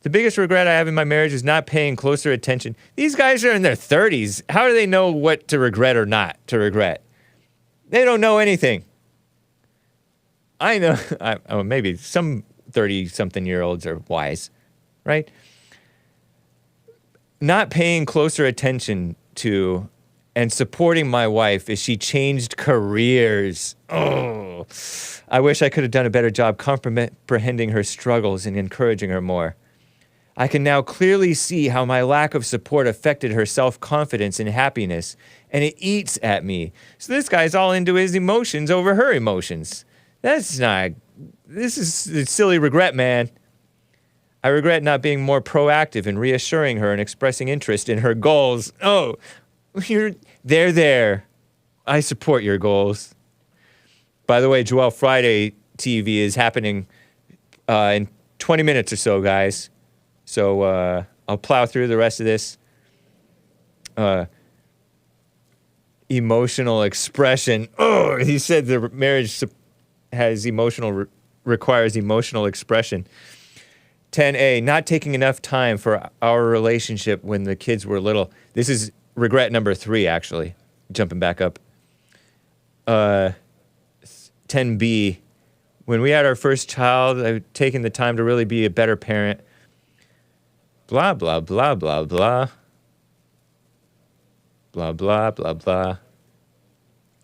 The biggest regret I have in my marriage is not paying closer attention. These guys are in their 30s. How do they know what to regret or not to regret? They don't know anything. I know, maybe some 30-something-year-olds are wise, right? Not paying closer attention to and supporting my wife as she changed careers. Oh, I wish I could have done a better job comprehending her struggles and encouraging her more. I can now clearly see how my lack of support affected her self-confidence and happiness, and it eats at me. So this guy's all into his emotions over her emotions. This is a silly regret, man. I regret not being more proactive in reassuring her and expressing interest in her goals. Oh, they're there. I support your goals. By the way, Joel Friday TV is happening in 20 minutes or so, guys. So I'll plow through the rest of this. Emotional expression. Oh, he said the marriage has requires emotional expression. 10A, not taking enough time for our relationship when the kids were little. This is regret number 3, actually. Jumping back up. 10B, when we had our first child, I've taken the time to really be a better parent. Blah, blah, blah, blah, blah. Blah, blah, blah, blah.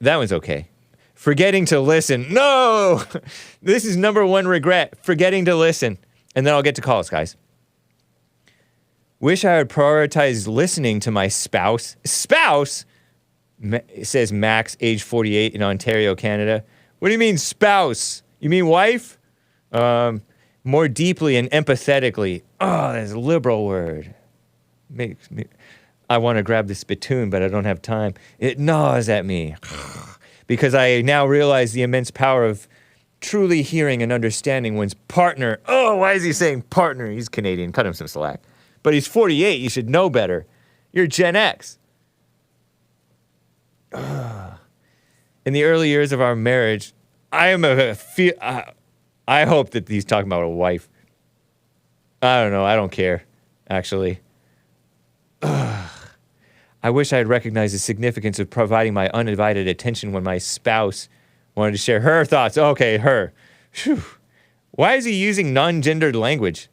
That one's okay. Forgetting to listen. No! This is number 1 regret. Forgetting to listen. And then I'll get to calls, guys. Wish I had prioritized listening to my spouse. Spouse? It says Max, age 48 in Ontario, Canada. What do you mean spouse? You mean wife? More deeply and empathetically. Oh, that's a liberal word. Makes me... I want to grab the spittoon, but I don't have time. It gnaws at me. Because I now realize the immense power of truly hearing and understanding one's partner. Oh, why is he saying partner? He's Canadian. Cut him some slack. But he's 48. You should know better. You're Gen X. In the early years of our marriage, I hope that he's talking about a wife. I don't know. I don't care, actually. I wish I had recognized the significance of providing my undivided attention when my spouse wanted to share her thoughts. Okay, her. Whew. Why is he using non-gendered language?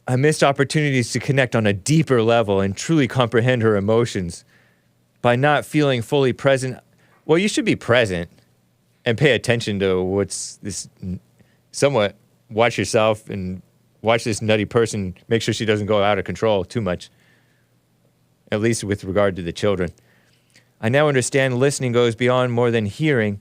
I missed opportunities to connect on a deeper level and truly comprehend her emotions. By not feeling fully present, well, you should be present and pay attention to what's this, somewhat watch yourself and watch this nutty person, make sure she doesn't go out of control too much, at least with regard to the children. I now understand listening goes beyond more than hearing,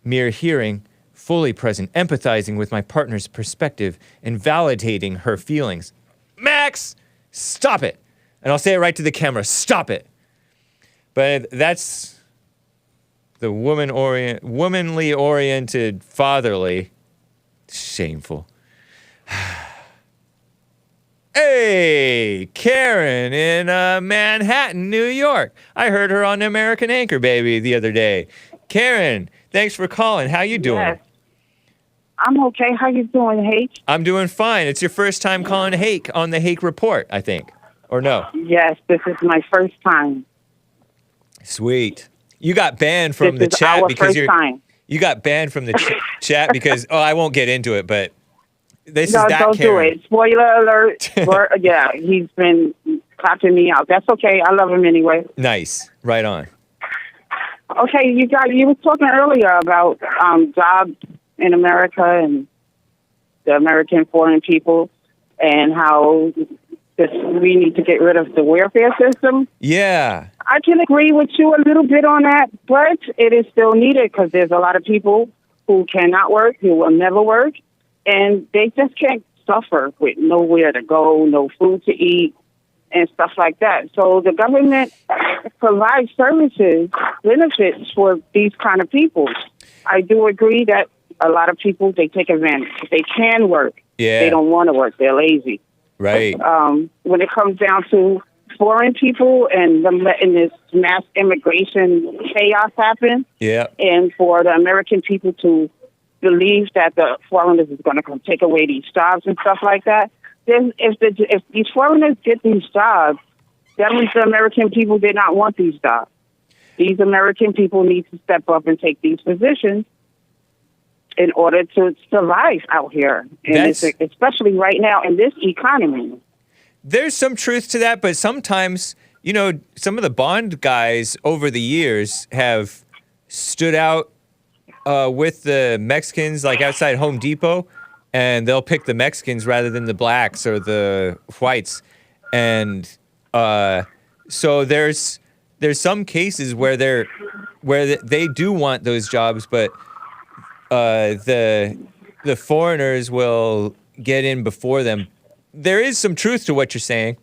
mere hearing, fully present, empathizing with my partner's perspective and validating her feelings. Max, stop it. And I'll say it right to the camera, stop it. But that's the womanly oriented, fatherly. Shameful. Hey, Karen in Manhattan, New York. I heard her on American Anchor Baby the other day. Karen, thanks for calling. How you doing? Yes. I'm okay. How you doing, Hake? I'm doing fine. It's your first time calling Hake on the Hake Report, I think. Or no? Yes, this is my first time. Sweet. You got banned from the chat because you got banned from the chat because I won't get into it, but this is that don't Karen. do it. Spoiler alert. Yeah, he's been clapping me out. That's okay. I love him anyway. Nice. Right on. Okay, you were talking earlier about jobs in America and the American foreign people and how we need to get rid of the welfare system. Yeah. I can agree with you a little bit on that, but it is still needed because there's a lot of people who cannot work, who will never work, and they just can't suffer with nowhere to go, no food to eat, and stuff like that. So the government provides services, benefits for these kind of people. I do agree that a lot of people, they take advantage. If they can work, they don't want to work. They're lazy. Right. When it comes down to foreign people and them letting this mass immigration chaos happen, and for the American people to believe that the foreigners is going to come take away these jobs and stuff like that, then if these foreigners get these jobs, that means the American people did not want these jobs. These American people need to step up and take these positions in order to survive out here, and especially right now in this economy. There's some truth to that, but sometimes, some of the Bond guys over the years have stood out with the Mexicans, like outside Home Depot, and they'll pick the Mexicans rather than the blacks or the whites. And so there's some cases where they do want those jobs, but the foreigners will get in before them. There is some truth to what you're saying,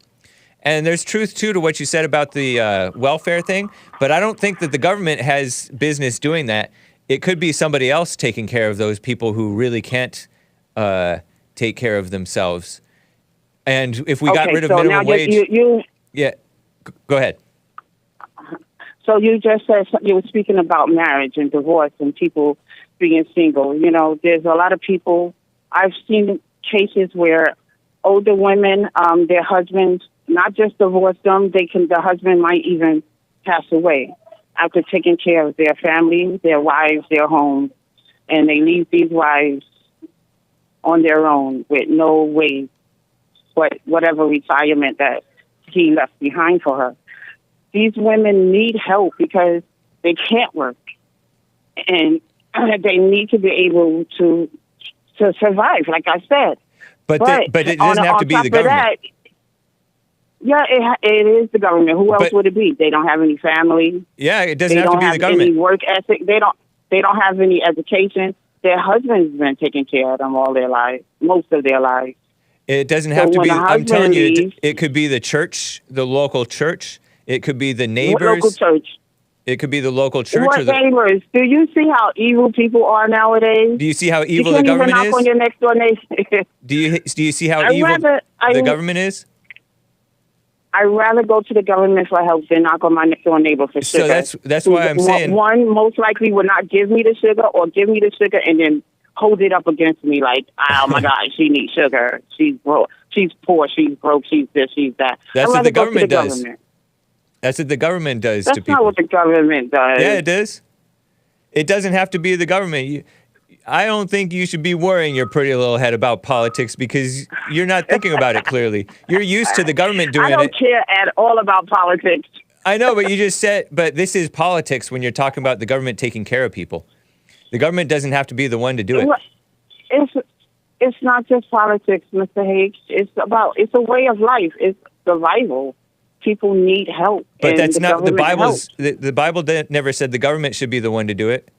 and there's truth too to what you said about the welfare thing, but I don't think that the government has business doing that. It could be somebody else taking care of those people who really can't take care of themselves. And if we got rid of minimum wage... go ahead. So you just said, you were speaking about marriage and divorce and people being single. There's a lot of people, I've seen cases where older women, their husbands not just divorce them, the husband might even pass away after taking care of their family, their wives, their home, and they leave these wives on their own with no way, whatever retirement that he left behind for her. These women need help because they can't work, and they need to be able to survive, like I said. But it doesn't have to be the government. It is the government. Who else would it be? They don't have any family. Yeah, it doesn't have to be the government. They don't have any work ethic. They don't have any education. Their husband's been taking care of them all their lives, most of their lives. It doesn't have to be. I'm telling you, it could be the church, the local church. It could be the neighbors. What local church? It could be the local church. What neighbors? Do you see how evil people are nowadays? Do you see how evil the government is? You can't even knock on your next door neighbor. Do you see how evil the government is? I'd rather go to the government for help than knock on my next door neighbor for sugar. So that's why I'm saying one most likely would not give me the sugar, or give me the sugar and then hold it up against me like, oh my God, she needs sugar. She's broke. she's poor, she's broke, she's this, she's that. That's I'd what rather the go to government does. government. That's what the government does That's to people. not what the government does. Yeah, it does. It doesn't have to be the government. I don't think you should be worrying your pretty little head about politics because you're not thinking about it clearly. You're used to the government doing I don't it. care at all about politics. I know, but you just said, but this is politics when you're talking about the government taking care of people. The government doesn't have to be the one to do it. It's not just politics, Mr. Hake. It's a way of life. It's survival. People need help. But and that's not the Bible's. The Bible never said the government should be the one to do it.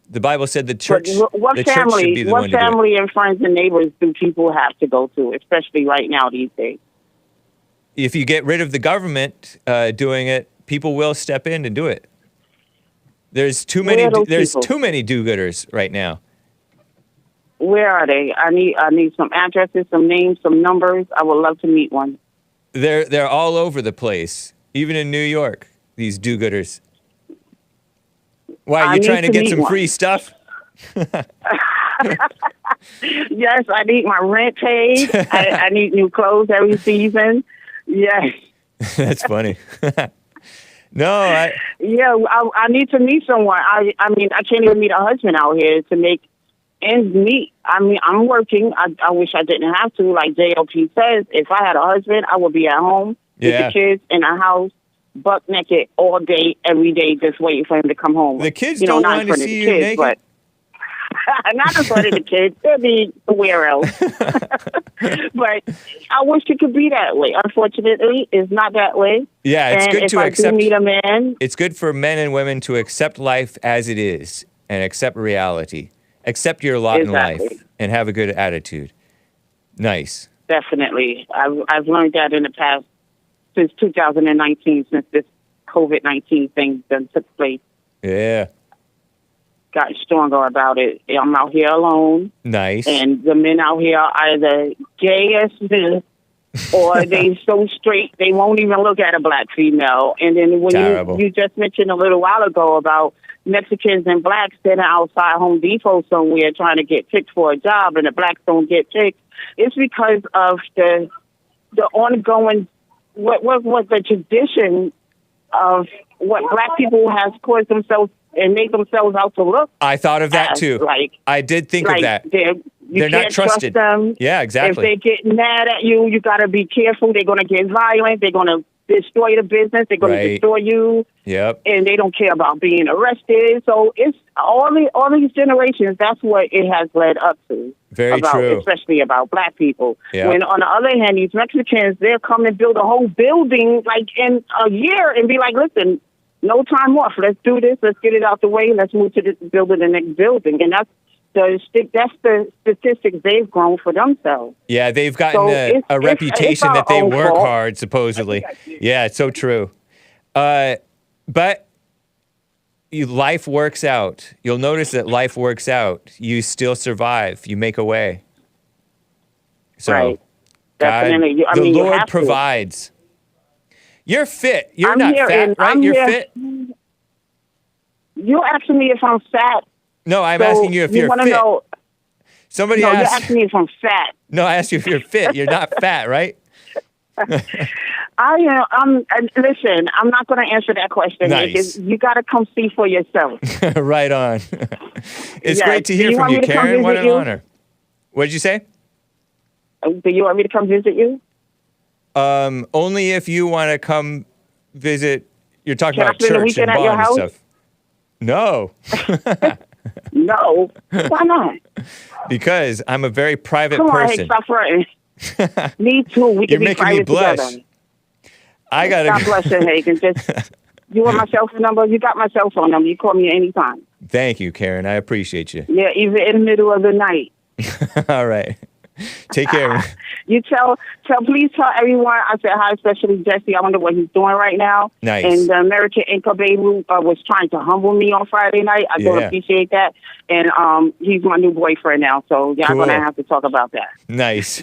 The Bible said the church. What the church should be the one to do it. What family and friends and neighbors do people have to go to, especially right now these days? If you get rid of the government doing it, people will step in and do it. There's too many. There's too many do-gooders right now. Where are they? I need some addresses, some names, some numbers. I would love to meet one. They're all over the place, even in New York. These do-gooders. Why, are you trying to get some free stuff? Yes, I need my rent paid. I need new clothes every season. Yes. That's funny. No, I need to meet someone. I mean, I can't even meet a husband out here to make ends meet. I mean, I'm working. I wish I didn't have to. Like JLP says, if I had a husband, I would be at home with the kids in a house, buck naked all day, every day, just waiting for him to come home. The kids don't want to see you naked. But not in front of the kids. They'll be somewhere else. But I wish it could be that way. Unfortunately, it's not that way. Yeah, it's good to accept. If I do meet a man, it's good for men and women to accept life as it is and accept reality. Accept your lot in life and have a good attitude. Nice. Definitely. I've learned that in the past, since 2019, since this COVID-19 thing done took place. Yeah. Gotten stronger about it. I'm out here alone. Nice. And the men out here are either gay as this or they so straight they won't even look at a black female. And then when you just mentioned a little while ago about Mexicans and blacks sitting outside Home Depot somewhere trying to get picked for a job and the blacks don't get picked, it's because of the ongoing what the tradition of what black people has caused themselves and make themselves out to look. I thought of that too. I did think of that. They're not trusted. Trust them. Yeah, exactly. If they get mad at you, you got to be careful. They're going to get violent. They're going to destroy the business. They're going to destroy you. Yep. And they don't care about being arrested. So it's all these generations. That's what it has led up to. Very true. Especially about black people. Yep. When on the other hand, these Mexicans, they'll come and build a whole building like in a year and be like, listen, no time off. Let's do this. Let's get it out the way. Let's move to building the next building. And that's the statistics they've grown for themselves. Yeah, they've gotten a reputation that they work hard, supposedly. Yeah, it's so true. But life works out. You'll notice that life works out. You still survive. You make a way. So, right. God, the Lord provides. You're fit. You're not fat, right? You're fit. You're asking me if I'm fat. No, I'm asking you if you're fit. Know, Somebody asked. You're asking me if I'm fat. No, I asked you if you're fit. You're not fat, right? I am. Listen, I'm not going to answer that question. Nice. You got to come see for yourself. Right on. It's great to hear from you, Karen. What an honor. What did you say? Do you want me to come visit you? Only if you want to come visit. You're talking about church and bond and stuff. No. No. Why not? Because I'm a very private person. Come on, Hake, stop flirting. Me too. We can be private together. I gotta stop blushing, Hake, and just. You want my cell phone number? You got my cell phone number. You call me anytime. Thank you, Karen. I appreciate you. Yeah, even in the middle of the night. All right. Take care. You please tell everyone I said hi, especially Jesse. I wonder what he's doing right now. Nice. And the American Acabó was trying to humble me on Friday night. I don't appreciate that. And he's my new boyfriend now, so y'all going to have to talk about that. Nice.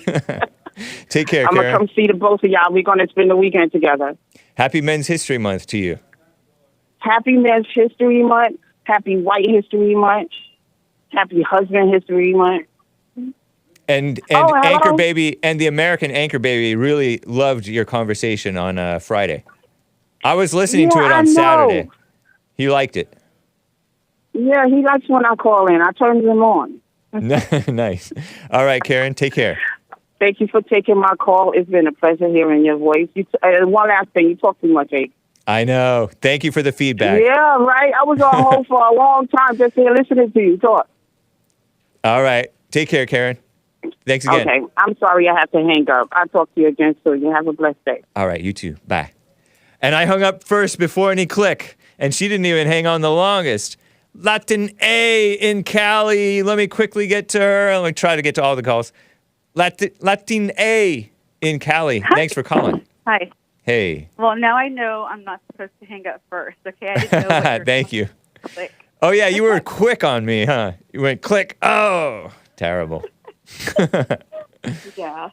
Take care, I'm going to come see the both of y'all. We're going to spend the weekend together. Happy Men's History Month to you. Happy Men's History Month. Happy White History Month. Happy Husband History Month. And Oh, Anchor hello? Baby and the American Anchor Baby really loved your conversation on Friday. I was listening to Yeah, it I on know. Saturday. He liked it. Yeah, he likes when I call in. I turn him on. Nice. All right, Karen, take care. Thank you for taking my call. It's been a pleasure hearing your voice. One last thing, you talk too much, Hake. I know. Thank you for the feedback. Yeah, right. I was on hold for a long time just here listening to you talk. All right. Take care, Karen. Thanks again. Okay. I'm sorry I have to hang up. I'll talk to you again soon. You have a blessed day. All right, you too. Bye. And I hung up first before any click, and she didn't even hang on the longest. Latin A in Cali. Let me quickly get to her. Let me try to get to all the calls. Latin A in Cali. Thanks for calling. Hi. Hey. Well, now I know I'm not supposed to hang up first, okay? I didn't know what you were Thank you. Click. Oh, yeah, you were quick on me, huh? You went click. Oh, terrible. Yeah.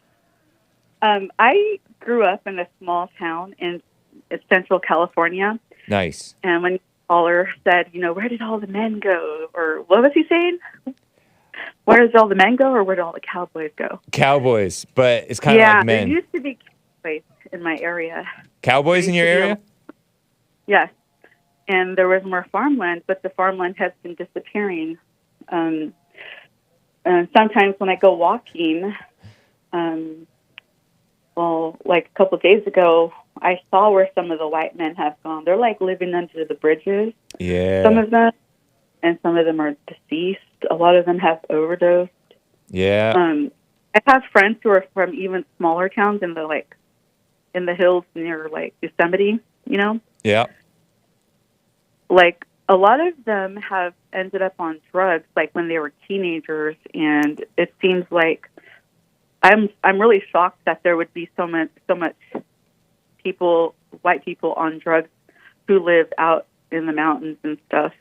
I grew up in a small town in Central California. Nice. And when the caller said, where did all the men go? Or what was he saying? Where did all the men go, or where did all the cowboys go? Cowboys, but it's kind of like men. There used to be cowboys in my area. Cowboys in your area? Yes. And there was more farmland, but the farmland has been disappearing. And sometimes when I go walking, like a couple of days ago, I saw where some of the white men have gone. They're like living under the bridges. Yeah. Some of them, and some of them are deceased. A lot of them have overdosed. Yeah. I have friends who are from even smaller towns in the hills near like Yosemite, Yeah. Like a lot of them have ended up on drugs like when they were teenagers, and it seems like I'm really shocked that there would be so much white people on drugs who live out in the mountains and stuff.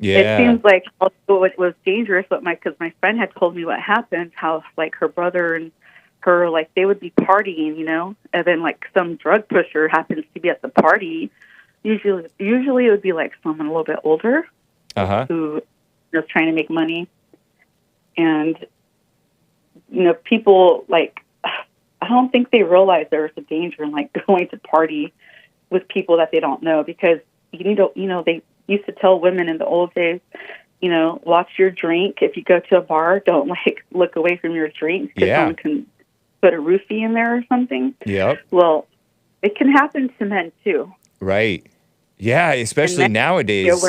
Yeah. It seems like also it was dangerous, but because my friend had told me what happened, how like her brother and her, like they would be partying, and then like some drug pusher happens to be at the party. Usually it would be like someone a little bit older who was trying to make money. And, people like, I don't think they realize there's a danger in like going to party with people that they don't know, because they used to tell women in the old days, watch your drink. If you go to a bar, don't like look away from your drink because someone can put a roofie in there or something. Yep. Well, it can happen to men too. Right. Yeah, especially nowadays.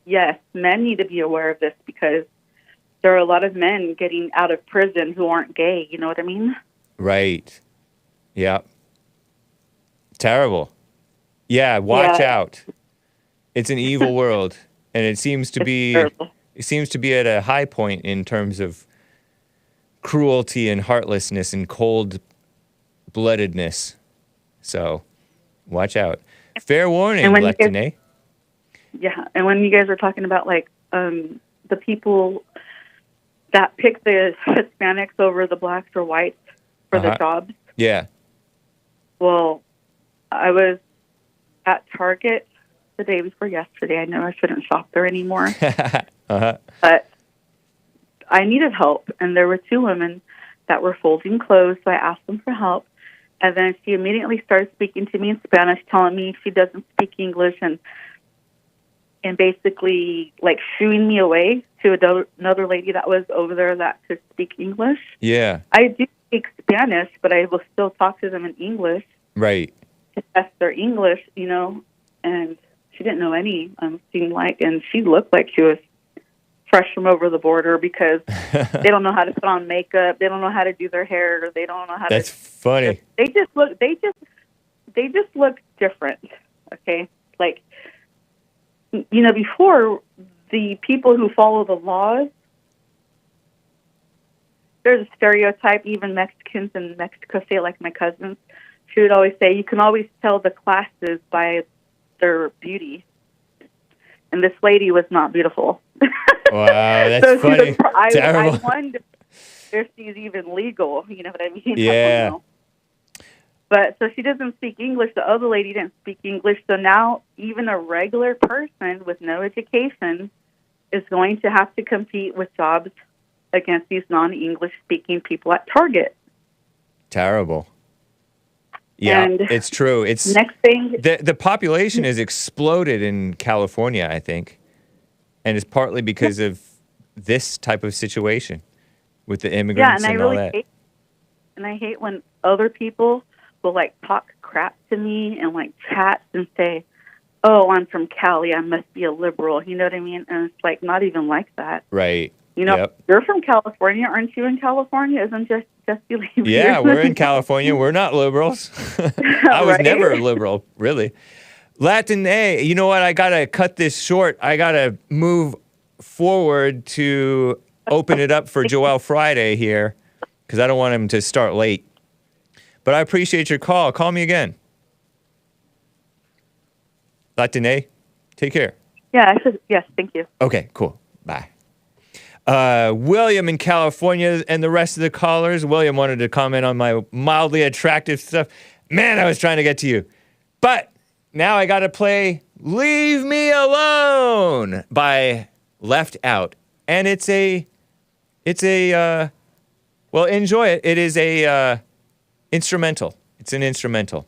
Yes, men need to be aware of this because there are a lot of men getting out of prison who aren't gay. You know what I mean? Right. Yeah. Terrible. Yeah, watch out. It's an evil world, and it seems to be at a high point in terms of cruelty and heartlessness and cold-bloodedness. So, watch out. Fair warning, Lectine. Yeah, and when you guys were talking about like the people that pick the Hispanics over the blacks or whites for the jobs. Yeah. Well, I was at Target the day before yesterday. I know I shouldn't shop there anymore. But I needed help, and there were two women that were folding clothes, so I asked them for help. And then she immediately started speaking to me in Spanish, telling me she doesn't speak English, and basically like shooing me away to another lady that was over there that could speak English. Yeah. I do speak Spanish, but I will still talk to them in English. Right. To test their English, and she didn't know any, seemed like, and she looked like she was fresh from over the border because they don't know how to put on makeup, they don't know how to do their hair, they don't know how That's funny. They just look different. Okay, like before, the people who follow the laws, there's a stereotype. Even Mexicans in Mexico say, like my cousins, she would always say, you can always tell the classes by their beauty. And this lady was not beautiful. Wow, that's so funny. I wonder if she's even legal. You know what I mean? Yeah. I don't know. But so she doesn't speak English. The other lady didn't speak English. So now even a regular person with no education is going to have to compete with jobs against these non-English speaking people at Target. Terrible. Yeah, And it's true. It's next thing. the population has exploded in California, I think, and it's partly because of this type of situation with the immigrants and all that. I hate when other people will like talk crap to me and like chat and say, "Oh, I'm from Cali. I must be a liberal." You know what I mean? And it's like not even like that. Right. You know, Yep. You're from California, aren't you? In California, isn't just you? Yeah, we're in California. We're not liberals. I was Right? never a liberal, really. Latin A. You know what? I gotta cut this short. I gotta move forward to open it up for Joel Friday here, because I don't want him to start late. But I appreciate your call. Call me again. Latin A. Take care. Yeah. Yes. Thank you. Okay. Cool. Bye. William in California and the rest of the callers. William wanted to comment on my mildly attractive stuff. Man, I was trying to get to you. But now I got to play Leave Me Alone by Left Out. And well, enjoy it. It is a instrumental. It's an instrumental.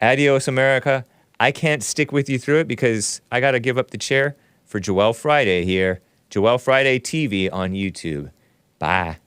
Adios, America. I can't stick with you through it because I got to give up the chair for Joel Friday here. Joel Friday TV on YouTube. Bye.